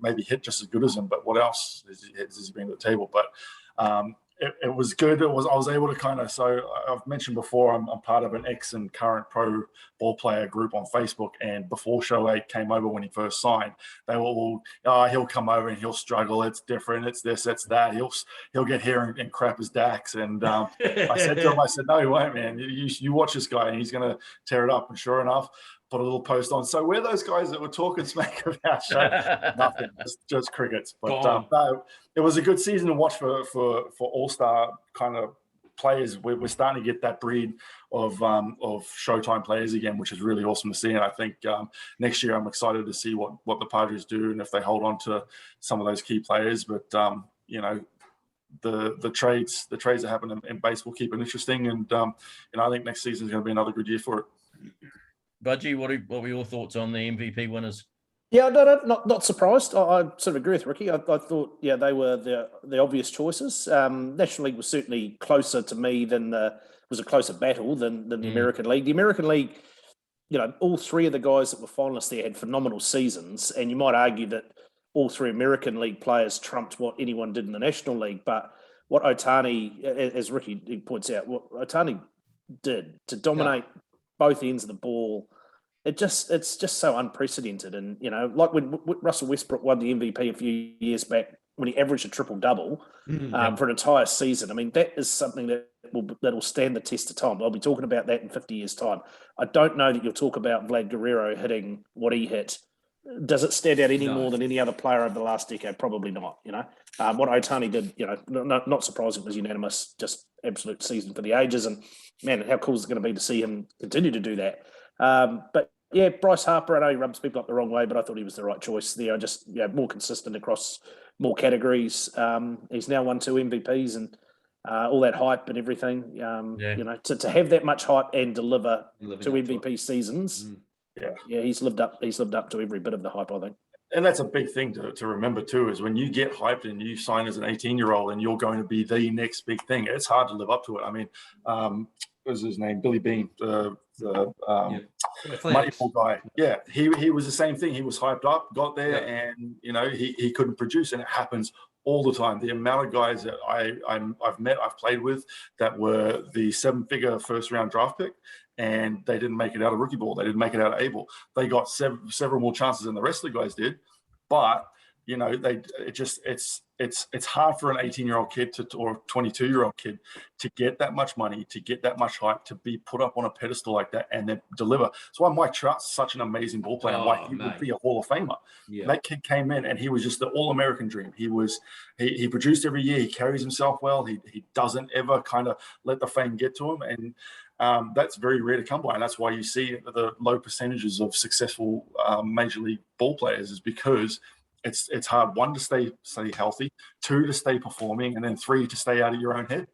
maybe hit just as good as him, but what else has he been to the table? But it was good. I was able to kind of, so I've mentioned before, I'm part of an ex and current pro ball player group on Facebook. And before Shohei came over when he first signed, they were all, he'll come over and he'll struggle. It's different. It's this, it's that. He'll get here and crap his Dax. And I said to him, no, he won't, man. You watch this guy and he's going to tear it up. And sure enough, put a little post on. So we're those guys that were talking smack about Shohei. Nothing, just crickets. But no, it was a good season to watch for all-star kind of players. We're starting to get that breed of Showtime players again, which is really awesome to see. And I think next year I'm excited to see what the Padres do and if they hold on to some of those key players. But the trades that happen in baseball keep it interesting. And I think next season is going to be another good year for it. Budgie, what were your thoughts on the MVP winners? Yeah, no, not surprised. I sort of agree with Riki. I thought, they were the obvious choices. National League was certainly closer to me was a closer battle than the American League. The American League, all three of the guys that were finalists there had phenomenal seasons, and you might argue that all three American League players trumped what anyone did in the National League. But what Ohtani, as Riki points out, what Ohtani did to dominate both ends of the ball, it's just so unprecedented. And like when Russell Westbrook won the MVP a few years back when he averaged a triple-double for an entire season. I mean, that is something that'll stand the test of time. I'll be talking about that in 50 years' time. I don't know that you'll talk about Vlad Guerrero hitting what he hit. Does it stand out any more than any other player over the last decade? Probably not. What Ohtani did, not surprising, it was unanimous, just absolute season for the ages. And man, how cool is it going to be to see him continue to do that? But yeah, Bryce Harper, I know he rubs people up the wrong way, but I thought he was the right choice there. Just more consistent across more categories. He's now won 2 MVPs and all that hype and everything. To have that much hype and deliver 2 MVP seasons. He's lived up to every bit of the hype, I think. And that's a big thing to remember too, is when you get hyped and you sign as an 18-year-old and you're going to be the next big thing, it's hard to live up to it. I mean, what was his name? Billy Bean, the Moneyball guy. Yeah, he was the same thing. He was hyped up, got there, and he couldn't produce, and it happens all the time. The amount of guys that I've played with that were the 7-figure first-round draft pick, and they didn't make it out of rookie ball. They didn't make it out of A-ball. They got several more chances than the rest of the guys did, but it's hard for an 18-year-old kid or a 22-year-old kid to get that much money, to get that much hype, to be put up on a pedestal like that and then deliver. That's why Mike Trout's such an amazing ball player and why he would be a Hall of Famer. Yeah. That kid came in and he was just the all-American dream. He produced every year. He carries himself well. He doesn't ever kind of let the fame get to him. And that's very rare to come by. And that's why you see the low percentages of successful major league ball players is because it's hard, 1, to stay healthy, 2, to stay performing, and then 3, to stay out of your own head.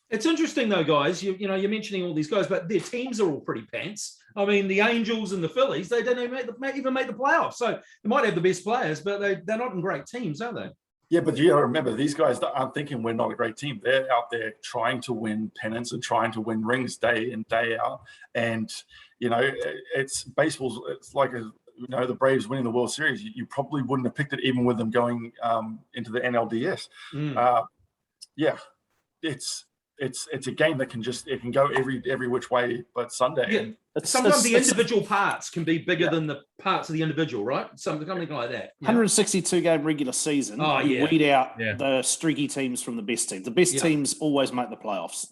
It's interesting though, guys. You're mentioning all these guys, but their teams are all pretty pants. I mean, the Angels and the Phillies, they don't even make the playoffs. So they might have the best players, but they're not in great teams, are they? Yeah, but you got to remember, these guys aren't thinking we're not a great team. They're out there trying to win pennants and trying to win rings day in, day out. And, it's baseball's, it's like the Braves winning the World Series. You probably wouldn't have picked it even with them going into the NLDS. It's a game that can go every which way but Sunday. Yeah. Sometimes the individual parts can be bigger than the parts of the individual, right? Something like that. 162 game regular season. Oh, you yeah. weed out the streaky teams from the best teams. The best teams always make the playoffs.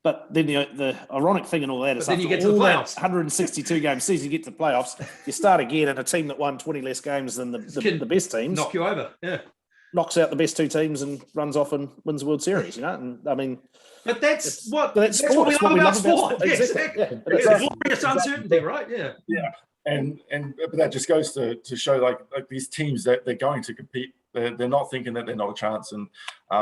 But then the ironic thing in all that is then you after get to the all that playoffs. 162 game season, you get to the playoffs, you start again, and a team that won 20 less games than the best teams knock you over. Yeah. Knocks out the best two teams and runs off and wins the World Series, And I mean, but that's what we love about sport. Exactly. Yeah. It's glorious uncertainty, right? Yeah. Yeah. But that just goes to show like these teams that they're going to compete. They're not thinking that they're not a chance. And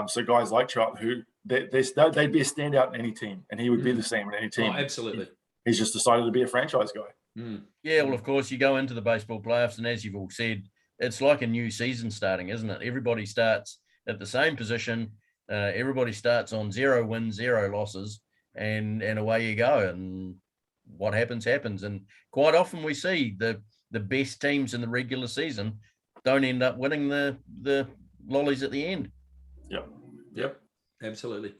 so guys like Trout, who they'd be a standout in any team, and he would be the same in any team. Oh, absolutely. He's just decided to be a franchise guy. Yeah, well, of course, you go into the baseball playoffs, and as you've all said, it's like a new season starting, isn't it? Everybody starts at the same position. Everybody starts on 0 wins, 0 losses, and away you go. And what happens. And quite often we see the best teams in the regular season don't end up winning the lollies at the end. Yep. Absolutely.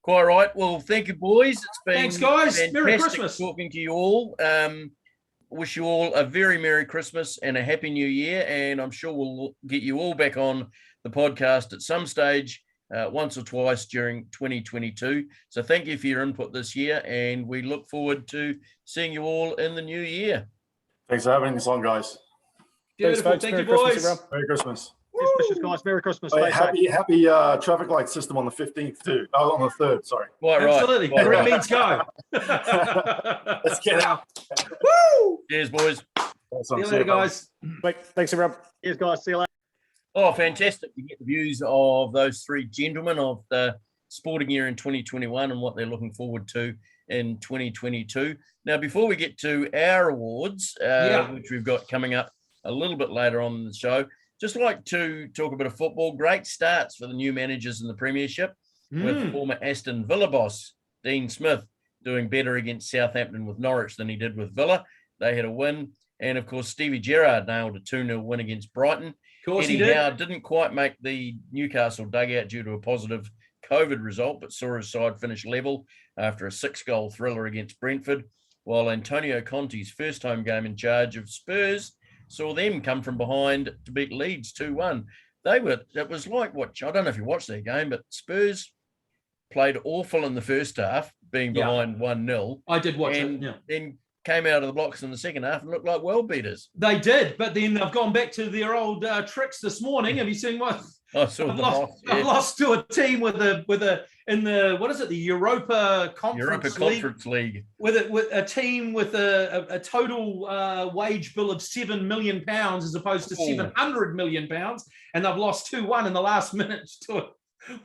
Quite right. Well, thank you, boys. It's been thanks, guys. Merry Christmas. Talking to you all. Wish you all a very Merry Christmas and a Happy New Year. And I'm sure we'll get you all back on the podcast at some stage, once or twice during 2022. So thank you for your input this year, and we look forward to seeing you all in the new year. Thanks for having us on, guys. Beautiful. Thank you, boys. Merry Christmas. Christmas, guys. Merry Christmas. Happy traffic light system on the 15th too. Oh, on the 3rd, sorry. Quite Absolutely. Right. It means go. Let's get out. Woo! Cheers, boys. See you later, guys. Thanks, everyone. Cheers, guys. See you later. Oh, fantastic. You get the views of those three gentlemen of the sporting year in 2021 and what they're looking forward to in 2022. Now, before we get to our awards, which we've got coming up a little bit later on in the show, just like to talk a bit of football. Great starts for the new managers in the Premiership, with former Aston Villa boss Dean Smith doing better against Southampton with Norwich than he did with Villa. They had a win. And, of course, Stevie Gerrard nailed a 2-0 win against Brighton. Of course Eddie he did. Howe didn't quite make the Newcastle dugout due to a positive COVID result, but saw his side finish level after a 6-goal thriller against Brentford, while Antonio Conte's first home game in charge of Spurs saw them come from behind to beat Leeds 2-1. It was like I don't know if you watched that game, but Spurs played awful in the first half, being behind 1-0. I did watch it. Then came out of the blocks in the second half and looked like world beaters. They did, but then they've gone back to their old tricks this morning. Have you seen what? I saw I've lost to a team with the what is it, the Europa Conference League, with a team with a total wage bill of £7 million as opposed to £700 million, and they've lost 2-1 in the last minute to a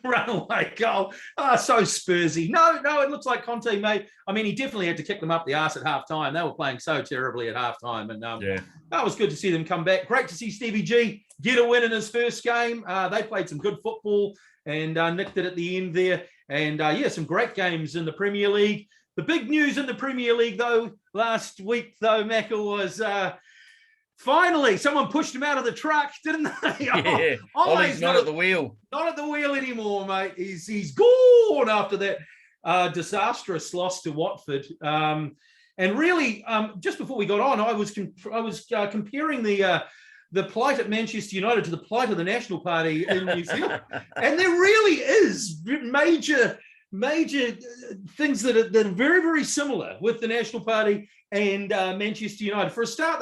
runaway goal. So Spursy. No, it looks like Conte made. I mean, he definitely had to kick them up the arse at halftime. They were playing so terribly at halftime, and that was good to see them come back. Great to see Stevie G get a win in his first game. They played some good football and nicked it at the end there. And some great games in the Premier League. The big news in the Premier League, though, last week, Macca, was finally someone pushed him out of the truck, didn't they? Yeah. Ollie's not at the wheel. Not at the wheel anymore, mate. He's gone after that disastrous loss to Watford. And really, just before we got on, I was comparing the plight at Manchester United to the plight of the National Party in New Zealand. And there really is major things that are very, very similar with the National Party and Manchester United. For a start,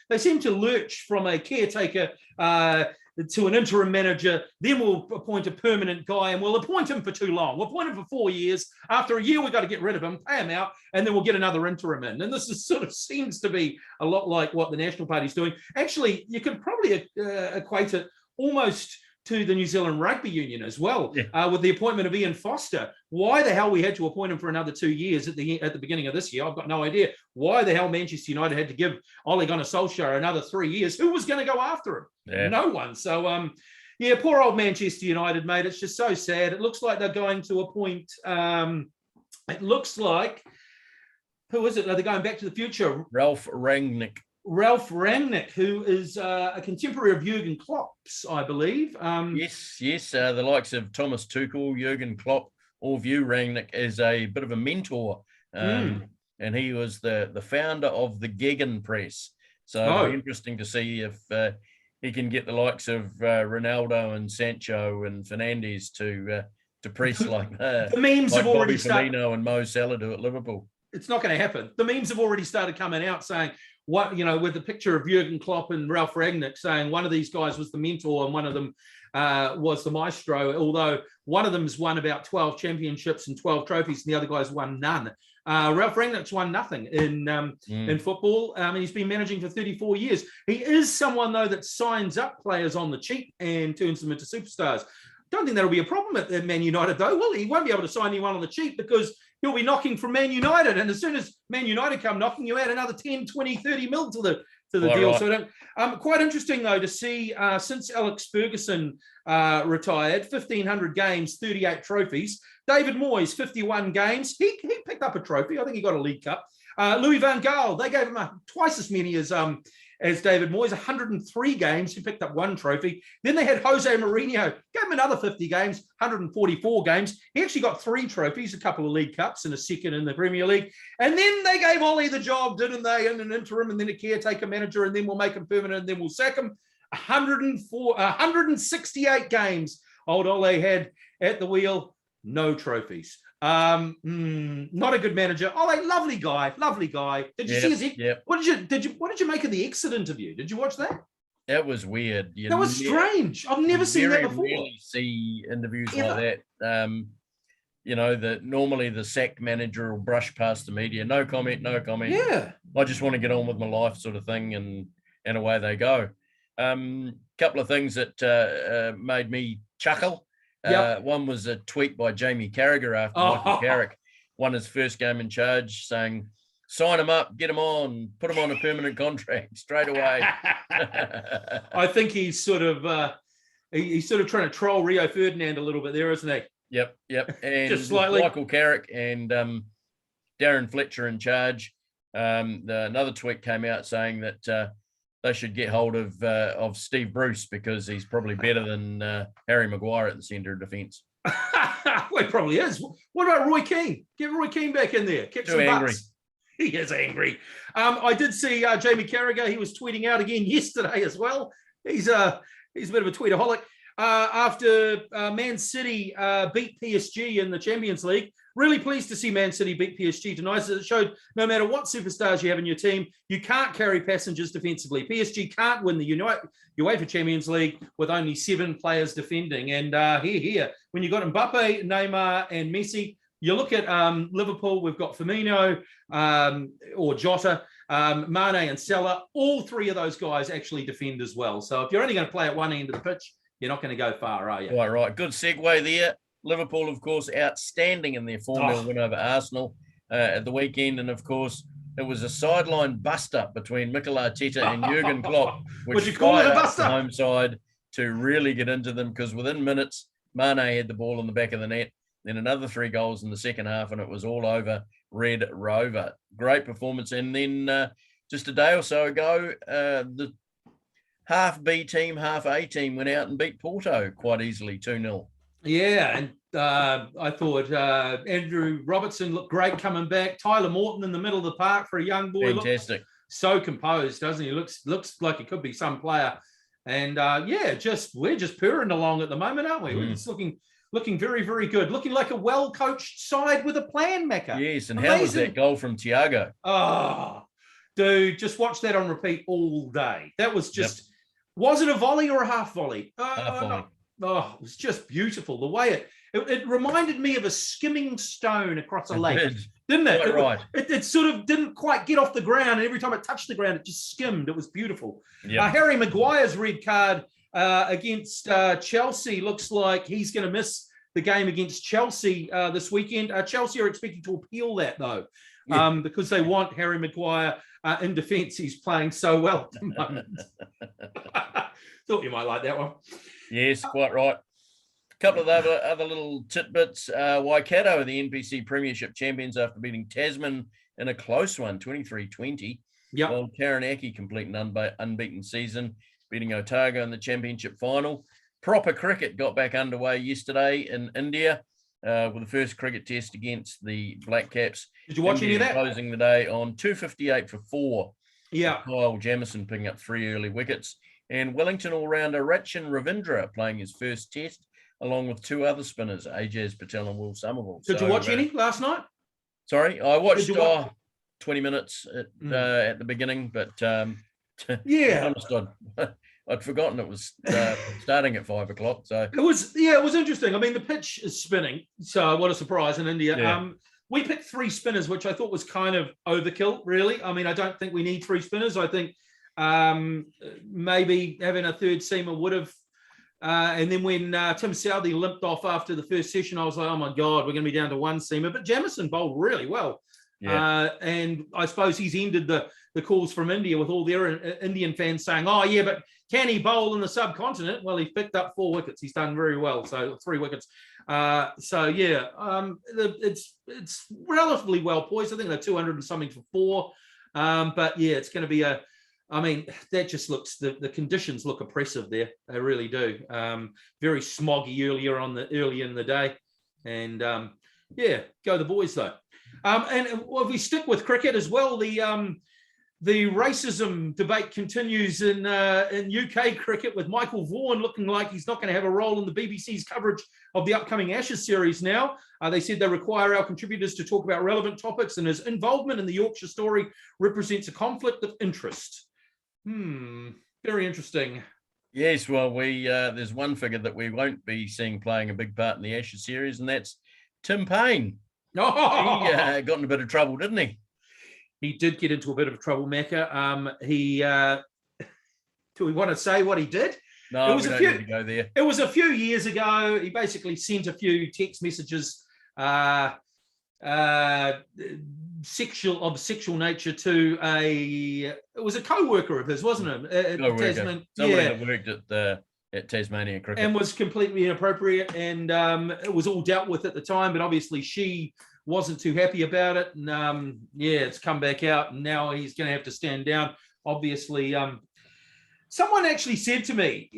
they seem to lurch from a caretaker to an interim manager. Then we'll appoint a permanent guy, and we'll appoint him for too long. We'll appoint him for 4 years. After a year, we've got to get rid of him, pay him out, and then we'll get another interim in. And this seems to be a lot like what the National Party's doing. Actually, you could probably equate it almost to the New Zealand Rugby Union as well, with the appointment of Ian Foster. Why the hell we had to appoint him for another 2 years at the beginning of this year, I've got no idea. Why the hell Manchester United had to give Ole Gunnar Solskjaer another 3 years? Who was going to go after him? Yeah. No one. So, poor old Manchester United, mate. It's just so sad. It looks like they're going to appoint, it looks like, who is it? Are they going back to the future? Ralph Rangnick, who is a contemporary of Jurgen Klopp's, I believe. Yes. The likes of Thomas Tuchel, Jurgen Klopp all view Rangnick as a bit of a mentor and he was the founder of the Gegen Press. So it'll be interesting to see if he can get the likes of Ronaldo and Sancho and Fernandes to press like the memes like have already Bobby started. Firmino and Mo Salah do at Liverpool. It's not going to happen. The memes have already started coming out saying, what, you know, with the picture of Jurgen Klopp and Ralph Rangnick saying one of these guys was the mentor and one of them was the maestro, although one of them's won about 12 championships and 12 trophies and the other guy's won none. Ralph Rangnick's won nothing in football. He's been managing for 34 years. He is someone, though, that signs up players on the cheap and turns them into superstars. Don't think that'll be a problem at Man United, though. Well, he won't be able to sign anyone on the cheap because he'll be knocking from Man United. And as soon as Man United come knocking, you add another 10, 20, 30 mil to the deal. Right. So quite interesting, though, to see since Alex Ferguson retired, 1,500 games, 38 trophies. David Moyes, 51 games. He picked up a trophy. I think he got a League Cup. Louis van Gaal, they gave him twice as many as David Moyes, 103 games. He picked up one trophy. Then they had Jose Mourinho, gave him another 50 games, 144 games. He actually got 3 trophies, a couple of League Cups and a second in the Premier League. And then they gave Ollie the job, didn't they, in an interim and then a caretaker manager, and then we'll make him permanent and then we'll sack him. 168 games old Ollie had at the wheel, no trophies. Not a good manager. Ollie, lovely guy. Did you see his? Yep. What did you make of the exit interview? Did you watch that? That was weird. That was strange. I've never seen that before. Rarely see interviews like that. Normally the sacked manager will brush past the media. No comment. Yeah. I just want to get on with my life, sort of thing, and away they go. Couple of things that made me chuckle. One was a tweet by Jamie Carragher after Michael Carrick won his first game in charge, saying, "Sign him up, get him on, put him on a permanent contract straight away." I think he's sort of trying to troll Rio Ferdinand a little bit there, isn't he? Yep. And just slightly. Michael Carrick and Darren Fletcher in charge. Another tweet came out saying that they should get hold of Steve Bruce because he's probably better than Harry Maguire at the centre of defence. Well, he probably is. What about Roy Keane? Get Roy Keane back in there. Kick some angry. Butts. He is angry. I did see Jamie Carragher. He was tweeting out again yesterday as well. He's a bit of a tweetaholic. After Man City beat PSG in the Champions League, really pleased to see Man City beat PSG tonight. It showed no matter what superstars you have in your team, you can't carry passengers defensively. PSG can't win the UEFA Champions League with only 7 players defending. And here, when you've got Mbappe, Neymar, and Messi, you look at Liverpool, we've got Firmino or Jota, Mane and Salah. All 3 of those guys actually defend as well. So if you're only going to play at one end of the pitch, you're not going to go far, are you? Right. Good segue there. Liverpool, of course, outstanding in their 4-0 win over Arsenal at the weekend. And, of course, it was a sideline bust-up between Mikel Arteta and Jurgen Klopp, which you call it a bust-up? The home side to really get into them, because within minutes, Mane had the ball in the back of the net, then another 3 goals in the second half, and it was all over Red Rover. Great performance. And then just a day or so ago, the half B team, half A team went out and beat Porto quite easily, 2-0. Yeah, and I thought Andrew Robertson looked great coming back. Tyler Morton in the middle of the park for a young boy. Fantastic. So composed, doesn't he? Looks like he could be some player. And we're just purring along at the moment, aren't we? We're just looking very, very good. Looking like a well-coached side with a plan, Macca. Yes, and amazing. How was that goal from Thiago? Oh, dude, just watch that on repeat all day. That was just... Yep. Was it a volley or a half volley? Half volley. Oh, it was just beautiful. The way it reminded me of a skimming stone across a lake, didn't it? Quite right. It sort of didn't quite get off the ground, and every time it touched the ground, it just skimmed. It was beautiful. Yep. Harry Maguire's red card against Chelsea looks like he's going to miss the game against Chelsea this weekend. Chelsea are expecting to appeal that, though, because they want Harry Maguire in defence. He's playing so well at the moment. Thought you might like that one. Yes, quite right. A couple of other little tidbits. Waikato are the NPC Premiership champions after beating Tasman in a close one, 23-20. Yep. While Taranaki complete an unbeaten season, beating Otago in the championship final. Proper cricket got back underway yesterday in India. with the first cricket test against the Black Caps. Did you watch any of that? Closing the day on 258 for 4. Yeah. Kyle Jamieson picking up 3 early wickets. And Wellington all-rounder Rachin Ravindra playing his first test, along with 2 other spinners, Ajaz Patel and Will Somerville. Did you watch any last night? Sorry, I watched 20 minutes at the beginning, but yeah, I'd forgotten it was starting at 5 o'clock. So it was interesting. I mean, the pitch is spinning, so what a surprise in India. Yeah. We picked 3 spinners, which I thought was kind of overkill, really. I mean, I don't think we need 3 spinners. I think maybe having a third seamer would have. And then when Tim Southey limped off after the first session, I was like, oh my God, we're going to be down to 1 seamer. But Jamieson bowled really well. Yeah. And I suppose he's ended the calls from India with all their Indian fans saying, oh, yeah, but can he bowl in the subcontinent? Well, he's picked up 4 wickets. He's done very well. So 3 wickets. It's relatively well poised. I think they're 200 and something for 4. But yeah, it's going to be that just looks, the conditions look oppressive there. They really do. Very smoggy early in the day. And go the boys though. And if we stick with cricket as well, the racism debate continues in UK cricket, with Michael Vaughan looking like he's not going to have a role in the BBC's coverage of the upcoming Ashes series now. They said they require our contributors to talk about relevant topics, and his involvement in the Yorkshire story represents a conflict of interest. Very interesting. Yes, well, there's one figure that we won't be seeing playing a big part in the Ashes series, and that's Tim Payne. Oh! He got in a bit of trouble, didn't he? He did get into a bit of trouble, Macca. Do we want to say what he did? No, we don't need to go there. It was a few years ago. He basically sent a few text messages sexual nature to it was a co-worker of his, wasn't it? Somebody that worked at Tasmania Cricket, and was completely inappropriate, and it was all dealt with at the time, but obviously she wasn't too happy about it, and it's come back out, and now he's going to have to stand down. Obviously, someone actually said to me,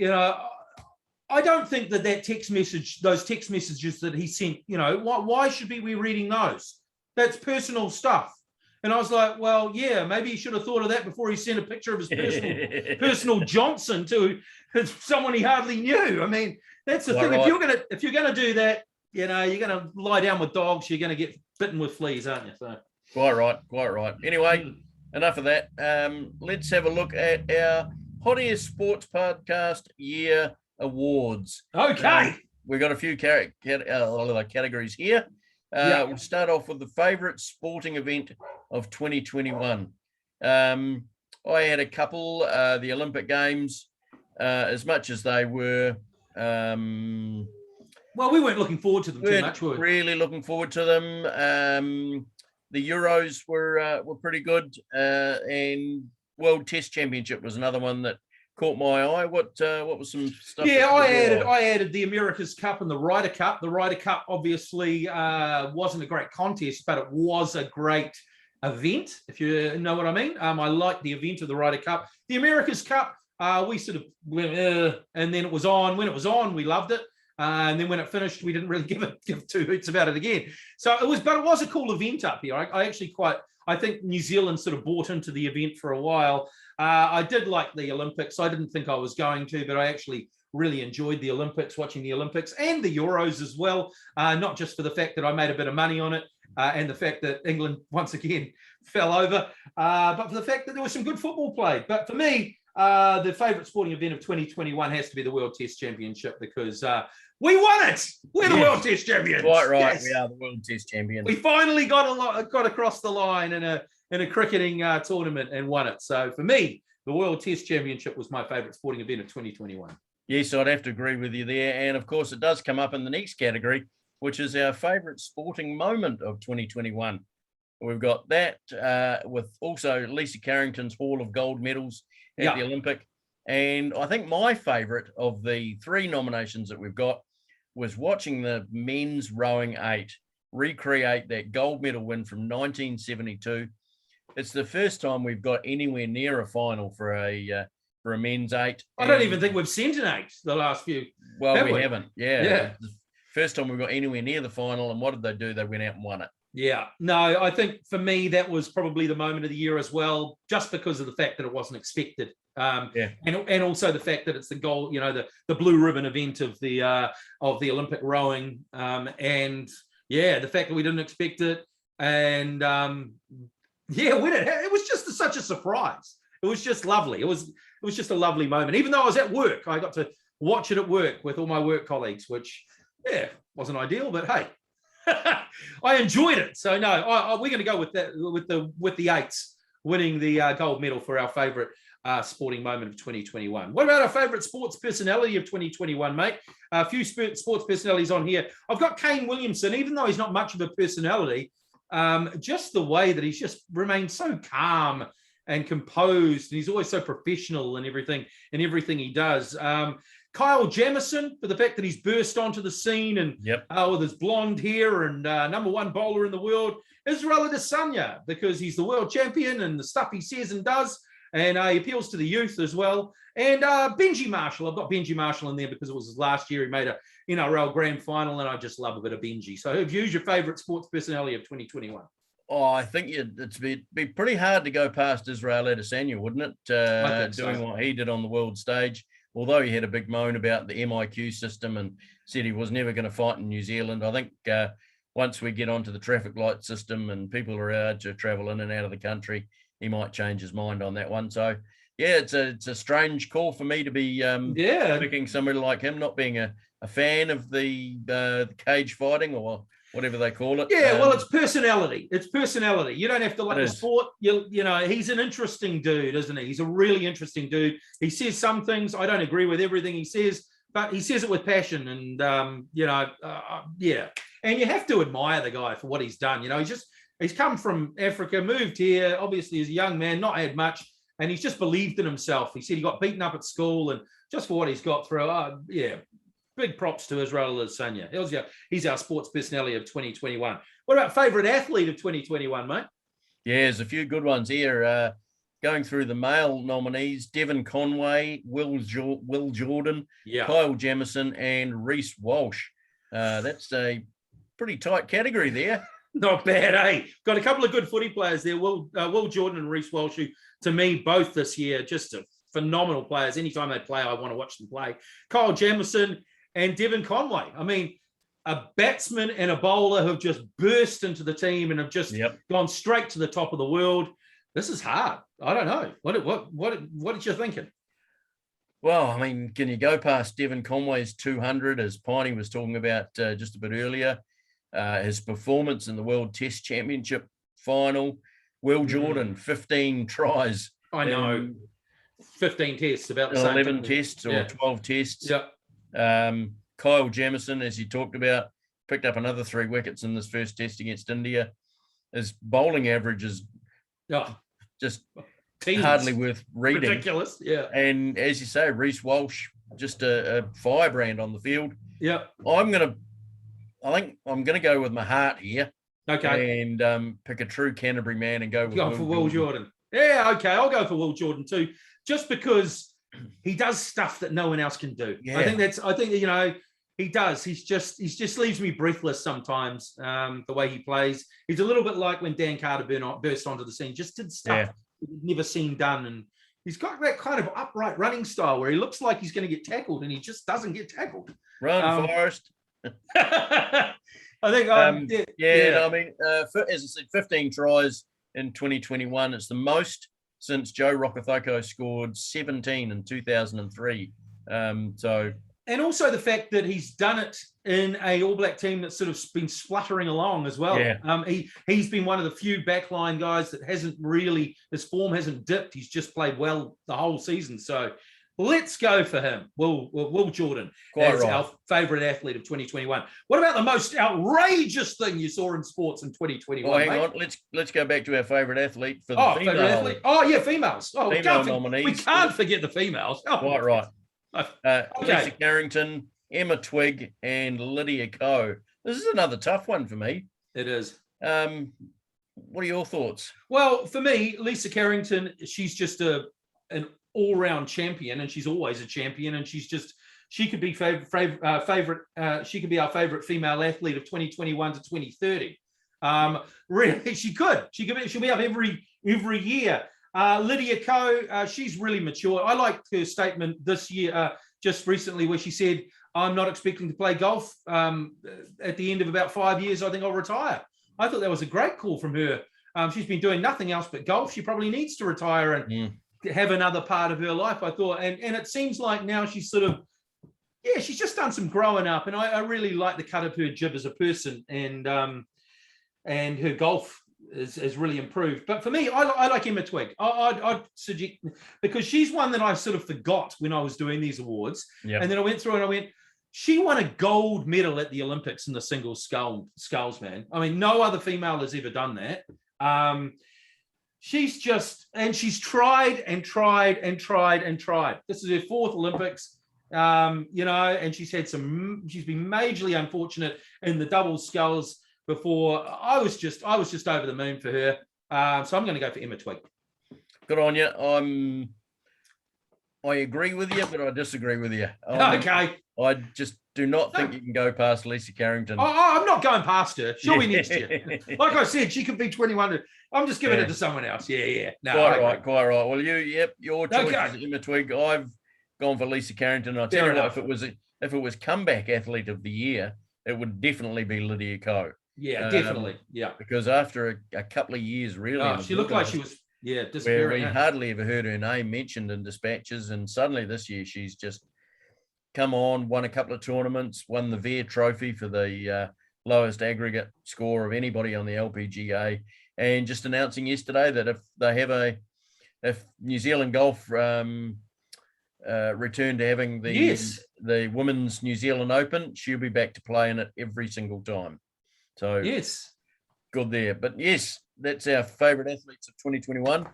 I don't think that those text messages that he sent, why should we be reading those? That's personal stuff. And I was like, well, yeah, maybe he should have thought of that before he sent a picture of his personal Johnson to someone he hardly knew. I mean, that's the thing. Right. If you're gonna do that, you're gonna lie down with dogs. You're gonna get bitten with fleas, aren't you? So quite right. Anyway, enough of that. Let's have a look at our Hottest Sports Podcast Year Awards. Okay, we've got a few categories here. We'll start off with the favourite sporting event of 2021. I had a couple, the Olympic Games, as much as they were. Well, we weren't looking forward to them too much, were we? Really looking forward to them. The Euros were pretty good, and World Test Championship was another one that caught my eye. What was some stuff? Yeah, I added the America's Cup and the Ryder Cup. The Ryder Cup obviously wasn't a great contest, but it was a great event, if you know what I mean. I liked the event of the Ryder Cup. The America's Cup, we sort of went, and then it was on. When it was on, we loved it. And then when it finished, we didn't really give 2 hoots about it again. So it was a cool event up here. I think New Zealand sort of bought into the event for a while. I did like the Olympics. I didn't think I was going to, but I actually really enjoyed the Olympics, watching the Olympics and the Euros as well. Not just for the fact that I made a bit of money on it and the fact that England once again fell over, but for the fact that there was some good football played. But for me, the favourite sporting event of 2021 has to be the World Test Championship, because we won it. We're the World Test champions. Quite right. Yes. We are the World Test champions. We finally got across the line in a cricketing tournament and won it. So for me, the World Test Championship was my favourite sporting event of 2021. Yes, I'd have to agree with you there. And of course, it does come up in the next category, which is our favourite sporting moment of 2021. We've got that with also Lisa Carrington's haul of gold medals at the Olympic. And I think my favourite of the 3 nominations that we've got was watching the men's rowing 8 recreate that gold medal win from 1972. It's the first time we've got anywhere near a final for a men's 8. I don't even think we've sent an 8 the last few. Well, we haven't. Yeah. First time we got anywhere near the final, and what did they do? They went out and won it. Yeah, no, I think for me that was probably the moment of the year as well, just because of the fact that it wasn't expected, and also the fact that it's the goal, the blue ribbon event of the Olympic rowing, and the fact that we didn't expect it, and it was just such a surprise. It was just lovely. It was just a lovely moment. Even though I was at work, I got to watch it at work with all my work colleagues, which wasn't ideal, but hey. I enjoyed it. So no, we're going to go with that with the eights winning the gold medal for our favourite sporting moment of 2021. What about our favourite sports personality of 2021, mate? A few sports personalities on here. I've got Kane Williamson, even though he's not much of a personality, just the way that he's just remained so calm and composed, and he's always so professional in everything he does. Kyle Jamieson, for the fact that he's burst onto the scene and with his blonde hair and number one bowler in the world. Israel Adesanya, because he's the world champion and the stuff he says and does, and he appeals to the youth as well. And Benji Marshall, I've got Benji Marshall in there because it was his last year. He made a NRL grand final, and I just love a bit of Benji. So who's your favourite sports personality of 2021? Oh, I think it's be pretty hard to go past Israel Adesanya, wouldn't it? Doing what he did on the world stage. Although he had a big moan about the MIQ system and said he was never going to fight in New Zealand, I think once we get onto the traffic light system and people are allowed to travel in and out of the country, he might change his mind on that one. So, it's a strange call for me to be picking somebody like him, not being a fan of the cage fighting or whatever they call it. Yeah, well, it's personality. It's personality. You don't have to like the sport. He's an interesting dude, isn't he? He's a really interesting dude. He says some things. I don't agree with everything he says, but he says it with passion. And, And you have to admire the guy for what he's done. He's come from Africa, moved here, obviously as a young man, not had much, and he's just believed in himself. He said he got beaten up at school, and just for what he's got through, big props to Israel Adesanya. He's our sports personality of 2021. What about favourite athlete of 2021, mate? Yeah, there's a few good ones here. Going through the male nominees, Devon Conway, Will Jordan, Kyle Jamieson, and Reece Walsh. That's a pretty tight category there. Not bad, eh? Got a couple of good footy players there. Will Jordan and Reece Walsh, who, to me, both this year, just phenomenal players. Anytime they play, I want to watch them play. Kyle Jamieson and Devon Conway. I mean, a batsman and a bowler have just burst into the team and have just gone straight to the top of the world. This is hard. I don't know. What did you thinking? Well, I mean, can you go past Devon Conway's 200, as Piney was talking about just a bit earlier? His performance in the World Test Championship final. Will Jordan, 15 tries. I know. 15 tests, about the same. 11 tests or 12 tests. Yep. Kyle Jamieson, as you talked about, picked up another 3 wickets in this first test against India. His bowling average is just hardly worth reading. Ridiculous, yeah. And as you say, Reece Walsh, just a firebrand on the field. Yeah. I think I'm gonna go with my heart here. Okay. And pick a true Canterbury man and go with Will Jordan. Yeah, okay. I'll go for Will Jordan too, just because he does stuff that no one else can do. Yeah. I think he does. He's just leaves me breathless sometimes. The way he plays, he's a little bit like when Dan Carter burst onto the scene. Just did stuff we've never seen done, and he's got that kind of upright running style where he looks like he's going to get tackled, and he just doesn't get tackled. Run, Forrest. I think, I mean, as I said, 15 tries in 2021. It's the most since Joe Rokocoko scored 17 in 2003. And also the fact that he's done it in a All Black team that's sort of been spluttering along as well. Yeah. He's been one of the few backline guys that his form hasn't dipped. He's just played well the whole season. So let's go for him, Will Jordan, as our favourite athlete of 2021. What about the most outrageous thing you saw in sports in 2021? Oh, hang on. Let's go back to our favourite athlete for the female. Athlete. Oh, yeah, females. Oh, female nominees. We can't forget the females. Oh, quite right. Lisa Carrington, Emma Twigg, and Lydia Ko. This is another tough one for me. It is. What are your thoughts? Well, for me, Lisa Carrington, she's just an all-round champion, and she's always a champion, and she's she could be favorite. She could be our favorite female athlete of 2021 to 2030. Really, she could. She'll be up every year. Lydia Ko, she's really mature. I liked her statement this year, just recently, where she said, "I'm not expecting to play golf. At the end of about 5 years, I think I'll retire." I thought that was a great call from her. She's been doing nothing else but golf. She probably needs to retire and have another part of her life, I thought. And it seems like now she's sort of, she's just done some growing up. And I really like the cut of her jib as a person, and her golf has really improved. But for me, I like Emma Twigg. I'd suggest, because she's one that I sort of forgot when I was doing these awards. Yep. And then I went through and I went, she won a gold medal at the Olympics in the single sculls, man. I mean, no other female has ever done that. She's tried and tried and tried and tried. This is her 4th Olympics, and she's been majorly unfortunate in the double sculls before. I was just over the moon for her. So I'm going to go for Emma Twigg. Good on you. I agree with you, but I disagree with you. Okay. I just do not think you can go past Lisa Carrington. I'm not going past her. She'll be next year. Like I said, she could be 21. I'm just giving it to someone else. Yeah. No, quite right. Well, your choice is Emma Twigg. I've gone for Lisa Carrington. I'll tell you what, if it was comeback athlete of the year, it would definitely be Lydia Ko. Yeah, definitely. Yeah. Because after a couple of years, really. She looked like she was disappearing. Where we hardly ever heard her name mentioned in dispatches, and suddenly this year she's just come on, won a couple of tournaments, won the Vere Trophy for the lowest aggregate score of anybody on the LPGA, and just announcing yesterday that if New Zealand Golf return to having the Women's New Zealand Open, she'll be back to playing it every single time. So good there. But yes, that's our favourite athletes of 2021.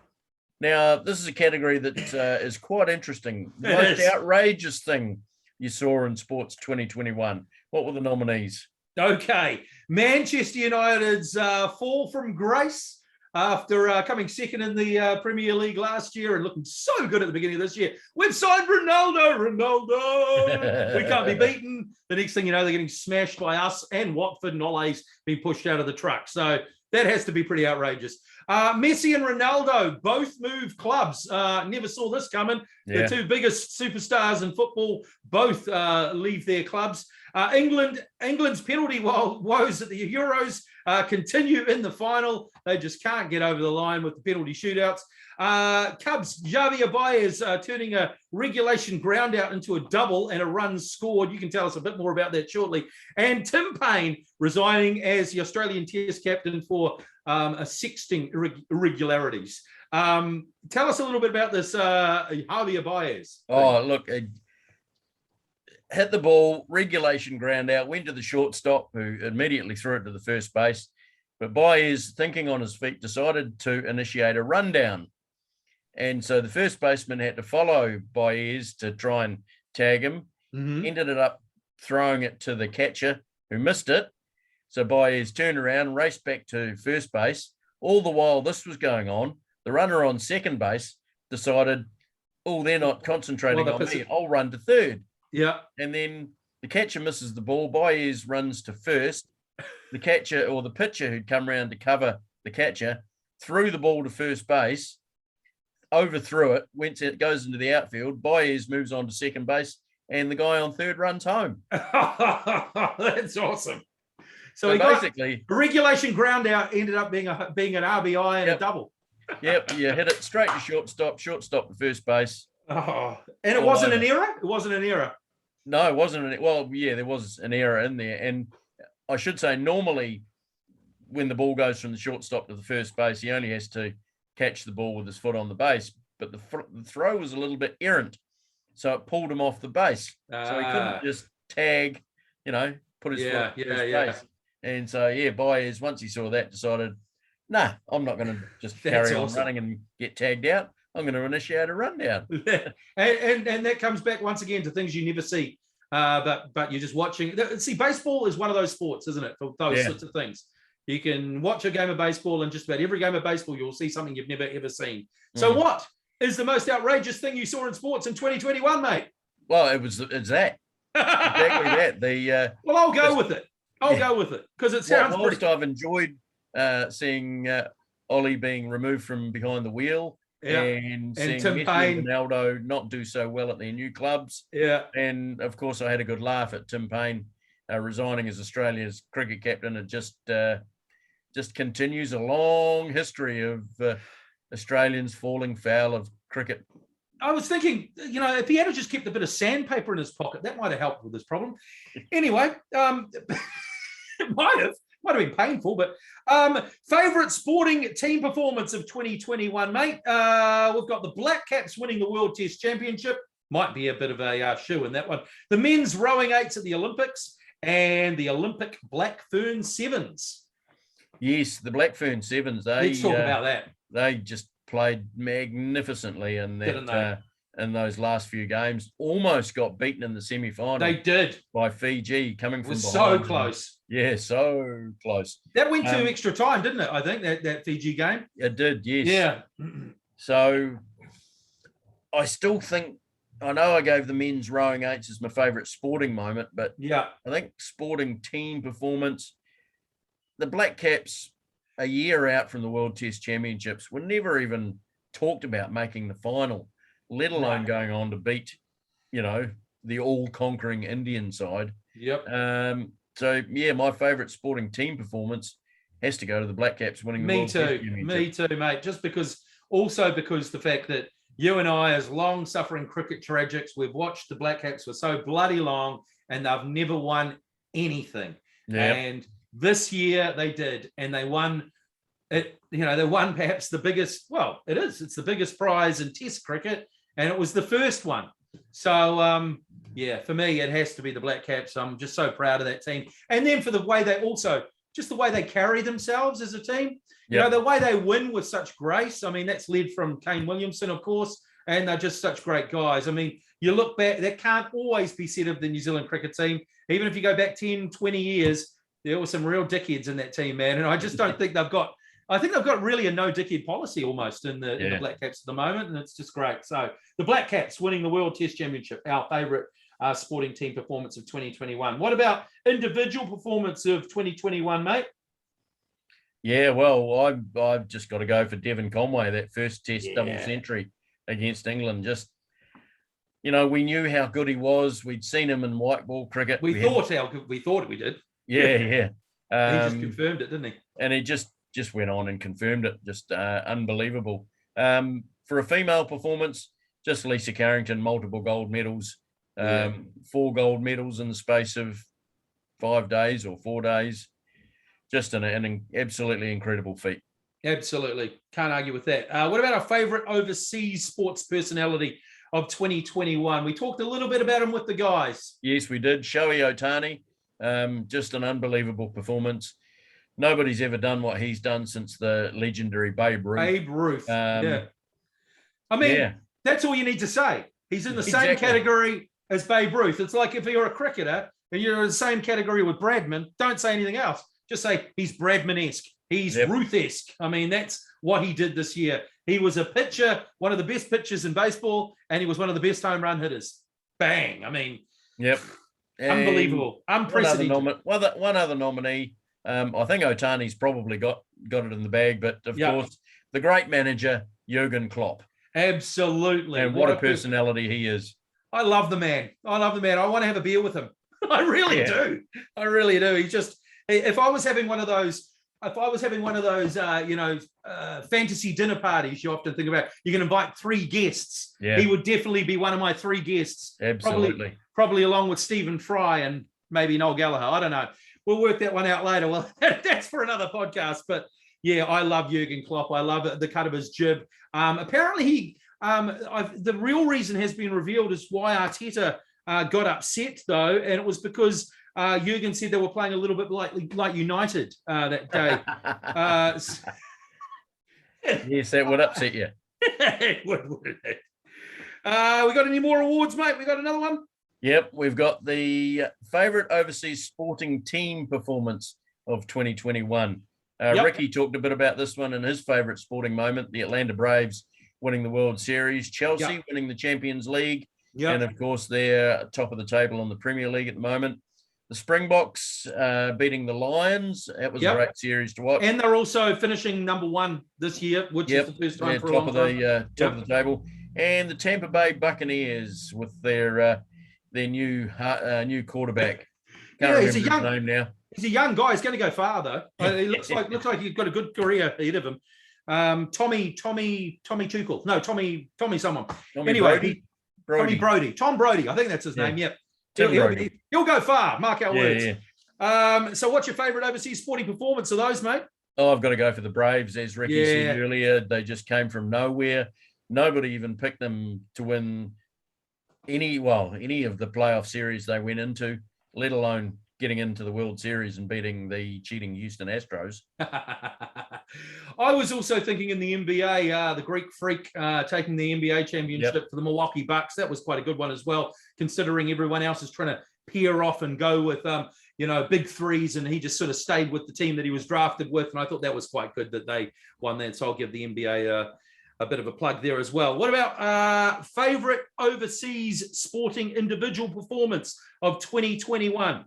Now, this is a category that is quite interesting. The most outrageous thing you saw in sports 2021. What were the nominees? Okay. Manchester United's fall from grace after coming second in the Premier League last year and looking so good at the beginning of this year. We've signed Ronaldo. We can't be beaten. The next thing you know, they're getting smashed by us and Watford, and Ole's being pushed out of the truck. So that has to be pretty outrageous. Messi and Ronaldo both move clubs. Never saw this coming. Yeah. The two biggest superstars in football both leave their clubs. England's penalty woes at the Euros continue in the final. They just can't get over the line with the penalty shootouts. Cubs, Javier Baez turning a regulation ground out into a double and a run scored. You can tell us a bit more about that shortly. And Tim Payne resigning as the Australian Test captain for sexting irregularities. Tell us a little bit about this Javier Baez. Oh, look, hit the ball, regulation ground out, went to the shortstop, who immediately threw it to the first base. But Baez, thinking on his feet, decided to initiate a rundown. And so the first baseman had to follow Baez to try and tag him. Mm-hmm. Ended up throwing it to the catcher, who missed it. So Baez turned around, raced back to first base. All the while this was going on, the runner on second base decided, they're not concentrating on me. I'll run to third. Yeah. And then the catcher misses the ball. Baez runs to first. The catcher or the pitcher who'd come around to cover the catcher threw the ball to first base, overthrew it, goes into the outfield. Baez moves on to second base, and the guy on third runs home. That's awesome. So he basically regulation ground out ended up being an RBI and a double. Yep, you hit it straight to shortstop to first base. Oh, and it wasn't an error? It wasn't an error. No, it wasn't. Well, yeah, there was an error in there. And I should say, normally, when the ball goes from the shortstop to the first base, he only has to catch the ball with his foot on the base. But the throw was a little bit errant, so it pulled him off the base. So he couldn't just tag, put his foot on the first base. And so, Baez, once he saw that, decided, nah, I'm not going to just carry on running and get tagged out. I'm going to initiate a rundown. and that comes back once again to things you never see, but you're just watching. See, baseball is one of those sports, isn't it, for those sorts of things. You can watch a game of baseball, and just about every game of baseball, you'll see something you've never, ever seen. So what is the most outrageous thing you saw in sports in 2021, mate? Well, it's that. exactly that. Well, I'll go with it. I'll go with it because it sounds whilst I've enjoyed seeing Ollie being removed from behind the wheel and seeing Tim Messi Payne and Ronaldo not do so well at their new clubs. Yeah. And, of course, I had a good laugh at Tim Payne resigning as Australia's cricket captain. It just continues a long history of Australians falling foul of cricket. I was thinking, if he had just kept a bit of sandpaper in his pocket, that might have helped with this problem. Anyway, it might have been painful, but favourite sporting team performance of 2021, mate. We've got the Black Caps winning the World Test Championship. Might be a bit of a shoe in that one. The men's rowing eights at the Olympics and the Olympic Black Fern Sevens. Yes, the Black Fern Sevens. Let's talk about that. They just played magnificently in that in those last few games. Almost got beaten in the semi-final. They did by Fiji coming from behind. So close. Yeah, so close. That went to extra time, didn't it? I think that Fiji game. It did. Yes. Yeah. So I still think. I know I gave the men's rowing eights as my favourite sporting moment, but I think sporting team performance. The Black Caps, a year out from the World Test Championships, were never even talked about making the final, let alone going on to beat, the all-conquering Indian side. Yep. So, my favourite sporting team performance has to go to the Black Caps winning the World Test Championship. Me too, mate. Just because the fact that you and I, as long-suffering cricket tragics, we've watched the Black Caps for so bloody long, and they've never won anything. Yep. And this year they did, and they won it. They won perhaps the biggest. Well, it's the biggest prize in Test cricket, and it was the first one. So, for me, it has to be the Black Caps. I'm just so proud of that team, and then for the way they carry themselves as a team. Yep. The way they win with such grace. I mean, that's led from Kane Williamson, of course, and they're just such great guys. I mean, you look back, that can't always be said of the New Zealand cricket team. Even if you go back 10, 20 years, there were some real dickheads in that team, man. And I just don't think they've got really a no dickhead policy almost in the Black Caps at the moment. And it's just great. So the Black Caps winning the World Test Championship, our favourite sporting team performance of 2021. What about individual performance of 2021, mate? Yeah, well, I've just got to go for Devon Conway, that first Test double century against England. Just, we knew how good he was. We'd seen him in white ball cricket. We thought we did. Yeah. He just confirmed it, didn't he? And he just went on and confirmed it. Just unbelievable. For a female performance, just Lisa Carrington, multiple gold medals, 4 gold medals in the space of 5 days or 4 days. Just an absolutely incredible feat. Absolutely. Can't argue with that. What about our favourite overseas sports personality of 2021? We talked a little bit about him with the guys. Yes, we did. Shohei Ohtani, just an unbelievable performance. Nobody's ever done what he's done since the legendary Babe Ruth. I mean, that's all you need to say. He's in the same category as Babe Ruth. It's like if you're a cricketer and you're in the same category with Bradman, don't say anything else. Just say he's Bradman-esque. He's Ruth-esque. I mean, that's what he did this year. He was a pitcher, one of the best pitchers in baseball, and he was one of the best home run hitters. Bang. I mean, unbelievable. Unprecedented. One other nominee. I think Otani's probably got it in the bag, but of course, the great manager, Jurgen Klopp. Absolutely. And what a personality he is. I love the man. I want to have a beer with him. I really do. I really do. He's just, if I was having one of those, fantasy dinner parties you often think about, you can invite 3 guests. Yeah. He would definitely be one of my 3 guests. Absolutely. Probably along with Stephen Fry and maybe Noel Gallagher. I don't know. We'll work that one out later. Well, that's for another podcast. But yeah, I love Jurgen Klopp. I love the cut of his jib. Apparently, the real reason has been revealed is why Arteta got upset, though, and it was because Jurgen said they were playing a little bit like United that day. Yes, that would upset you. It would. We got any more awards, mate? We got another one? Yep, we've got the favourite overseas sporting team performance of 2021. Riki talked a bit about this one in his favourite sporting moment, the Atlanta Braves winning the World Series, Chelsea winning the Champions League, Yeah. And, of course, they're top of the table on the Premier League at the moment. The Springboks beating the Lions. That was a great series to watch. And they're also finishing number 1 this year, which is the first time for a long time. Top of the table. And the Tampa Bay Buccaneers with their new quarterback. Can't remember his name now. He's a young guy. He's going to go far, though. He looks like he's got a good career ahead of him. Tommy Tuchel. No, Tommy someone. Anyway, Tom Brody. I think that's his name. Yep. He'll go far. Mark our words. Yeah. So what's your favourite overseas sporting performance of those, mate? Oh, I've got to go for the Braves. As Riki said earlier, they just came from nowhere. Nobody even picked them to win any of the playoff series they went into, let alone getting into the World Series and beating the cheating Houston Astros. I was also thinking in the NBA, the Greek Freak taking the NBA championship for the Milwaukee Bucks. That was quite a good one as well, considering everyone else is trying to peer off and go with, big threes, and he just sort of stayed with the team that he was drafted with. And I thought that was quite good that they won that. So I'll give the NBA a bit of a plug there as well. What about favorite overseas sporting individual performance of 2021?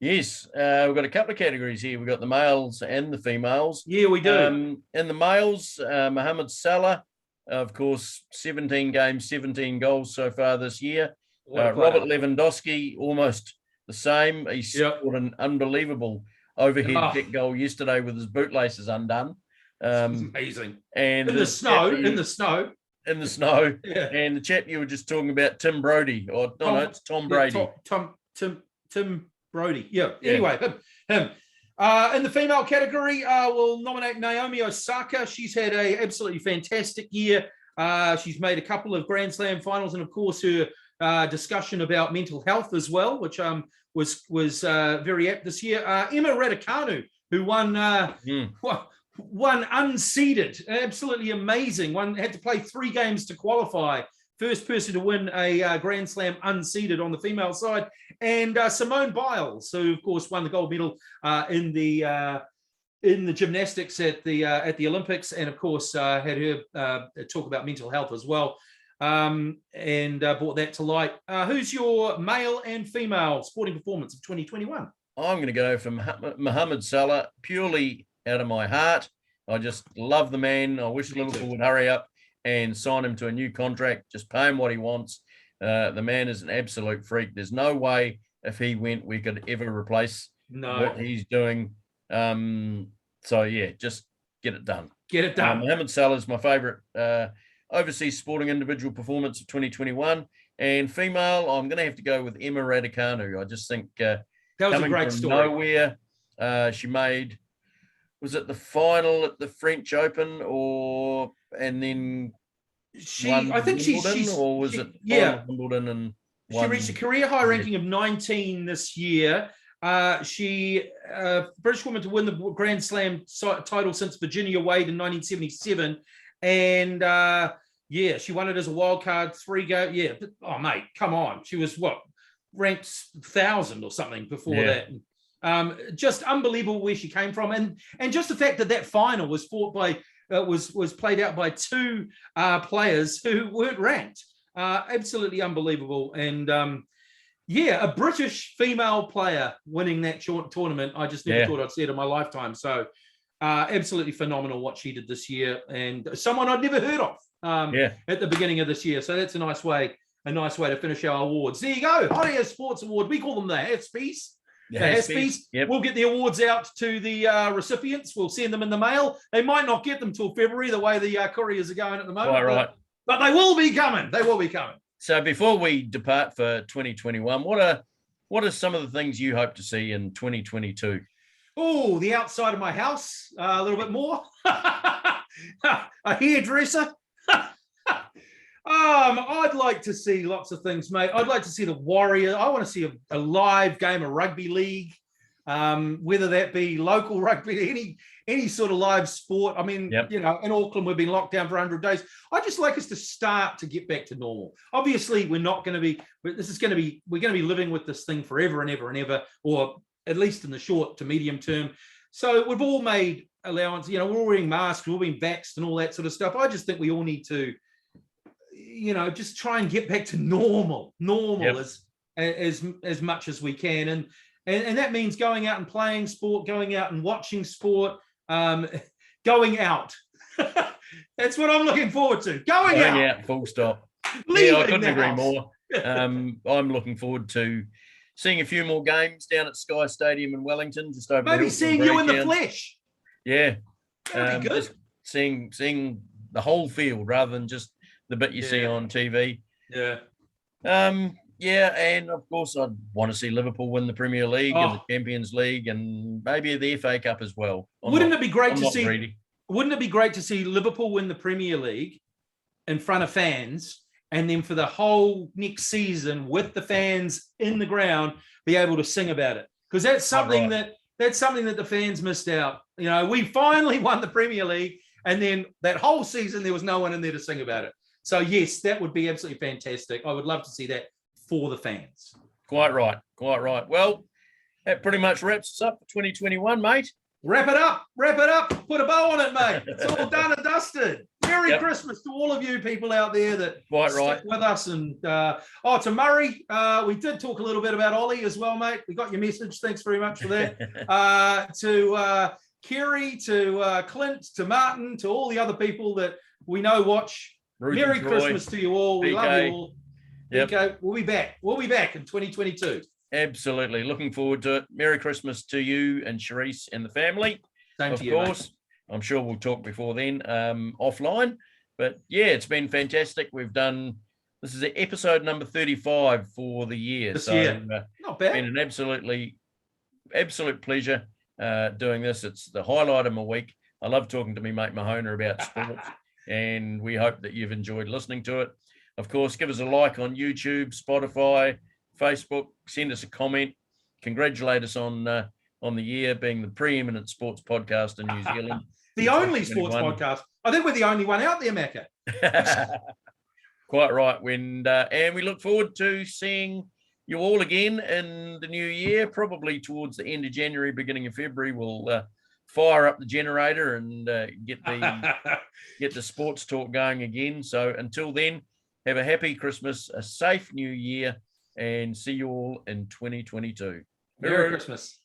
Yes, we've got a couple of categories here. We've got the males and the females. Yeah, we do. In the males, Mohamed Salah, of course, 17 games, 17 goals so far this year. Robert Lewandowski, almost the same. He scored an unbelievable overhead kick goal yesterday with his bootlaces undone. Amazing. And in the snow. Yeah. And the chap you were just talking about, Tim Brody, it's Tom Brady. Tim Brody. Yeah. Anyway, him. In the female category, we'll nominate Naomi Osaka. She's had a absolutely fantastic year. She's made a couple of Grand Slam finals, and of course her discussion about mental health as well, which was very apt this year. Emma Raducanu, who won unseeded, absolutely amazing. Had to play 3 games to qualify. First person to win a Grand Slam unseeded on the female side. And Simone Biles, who of course won the gold medal in the gymnastics at the Olympics, and of course had her talk about mental health as well, and brought that to light. Who's your male and female sporting performance of 2021? I'm going to go for Mohamed Salah, purely out of my heart. I just love the man. I wish Liverpool would hurry up and sign him to a new contract, just pay him what he wants. The man is an absolute freak. There's no way if he went, we could ever replace what he's doing. Just get it done. Get it done. Mohamed Salah is my favourite overseas sporting individual performance of 2021. And female, I'm going to have to go with Emma Raducanu. I just think that was a great story. Nowhere, she made, was it the final at the French Open, and then Wimbledon and she reached a career high ranking of 19 this year. She British woman to win the Grand Slam title since Virginia Wade in 1977, and she won it as a wild card 3 go. Yeah, oh mate, come on, she was ranked 1,000 or something before that. Just unbelievable where she came from, and just the fact that final was fought by was played out by 2 players who weren't ranked. Absolutely unbelievable, and a British female player winning that tournament. I just never thought I'd see it in my lifetime. So absolutely phenomenal what she did this year, and someone I'd never heard of at the beginning of this year. So that's a nice way to finish our awards. There you go, Hot Air Sports Award. We call them the HASPYs. The HASPYs. Yep. We'll get the awards out to the recipients. We'll send them in the mail. They might not get them till February, the way the couriers are going at the moment. Right. But they will be coming. They will be coming. So before we depart for 2021, what are some of the things you hope to see in 2022? Oh, the outside of my house a little bit more. A hairdresser. I'd like to see lots of things, mate. I'd like to see the Warriors. I want to see a live game of rugby league, whether that be local rugby, any sort of live sport. I mean, in Auckland, we've been locked down for 100 days. I'd just like us to start to get back to normal. Obviously, we're going to be living with this thing forever and ever and ever, or at least in the short to medium term. So we've all made allowance. We're all wearing masks, we're all being vaxxed and all that sort of stuff. I just think we all need to just try and get back to normal Yep. as much as we can. And that means going out and playing sport, going out and watching sport, going out. That's what I'm looking forward to. Going out. Full stop. Leaving I couldn't the agree house. more. I'm looking forward to seeing a few more games down at Sky Stadium in Wellington. Just over Maybe seeing you in the flesh. Yeah. That'd be good. Just seeing the whole field rather than just the bit you see on TV. Yeah. And of course I'd want to see Liverpool win the Premier League and the Champions League and maybe the FA Cup as well. Wouldn't it be great to see Liverpool win the Premier League in front of fans, and then for the whole next season with the fans in the ground be able to sing about it? Because that's something that the fans missed out. We finally won the Premier League, and then that whole season there was no one in there to sing about it. So yes, that would be absolutely fantastic. I would love to see that for the fans. Quite right. Well, that pretty much wraps us up for 2021, mate. Wrap it up. Put a bow on it, mate. It's all done and dusted. Merry Christmas to all of you people out there that stick with us. And to Murray, we did talk a little bit about Ollie as well, mate. We got your message. Thanks very much for that. To Kerry, to Clint, to Martin, to all the other people that we know watch. Merry Christmas to you all. We love you all. Yep. We'll be back. In 2022. Absolutely. Looking forward to it. Merry Christmas to you and Charisse and the family. Same to you, of course. Mate. I'm sure we'll talk before then offline. But yeah, it's been fantastic. This is episode number 35 for the year. This year. Not bad. It's been an absolute pleasure doing this. It's the highlight of my week. I love talking to me mate Mahona about sports, and we hope that you've enjoyed listening to it. Of course, give us a like on YouTube, Spotify, Facebook, send us a comment, congratulate us on the year being the preeminent sports podcast in New Zealand. The only sports podcast. I think we're the only one out there, Macca. Quite right. And we look forward to seeing you all again in the new year, probably towards the end of January, beginning of February. We'll fire up the generator and get the sports talk going again. So until then, have a happy Christmas, a safe new year, and see you all in 2022. Merry Christmas.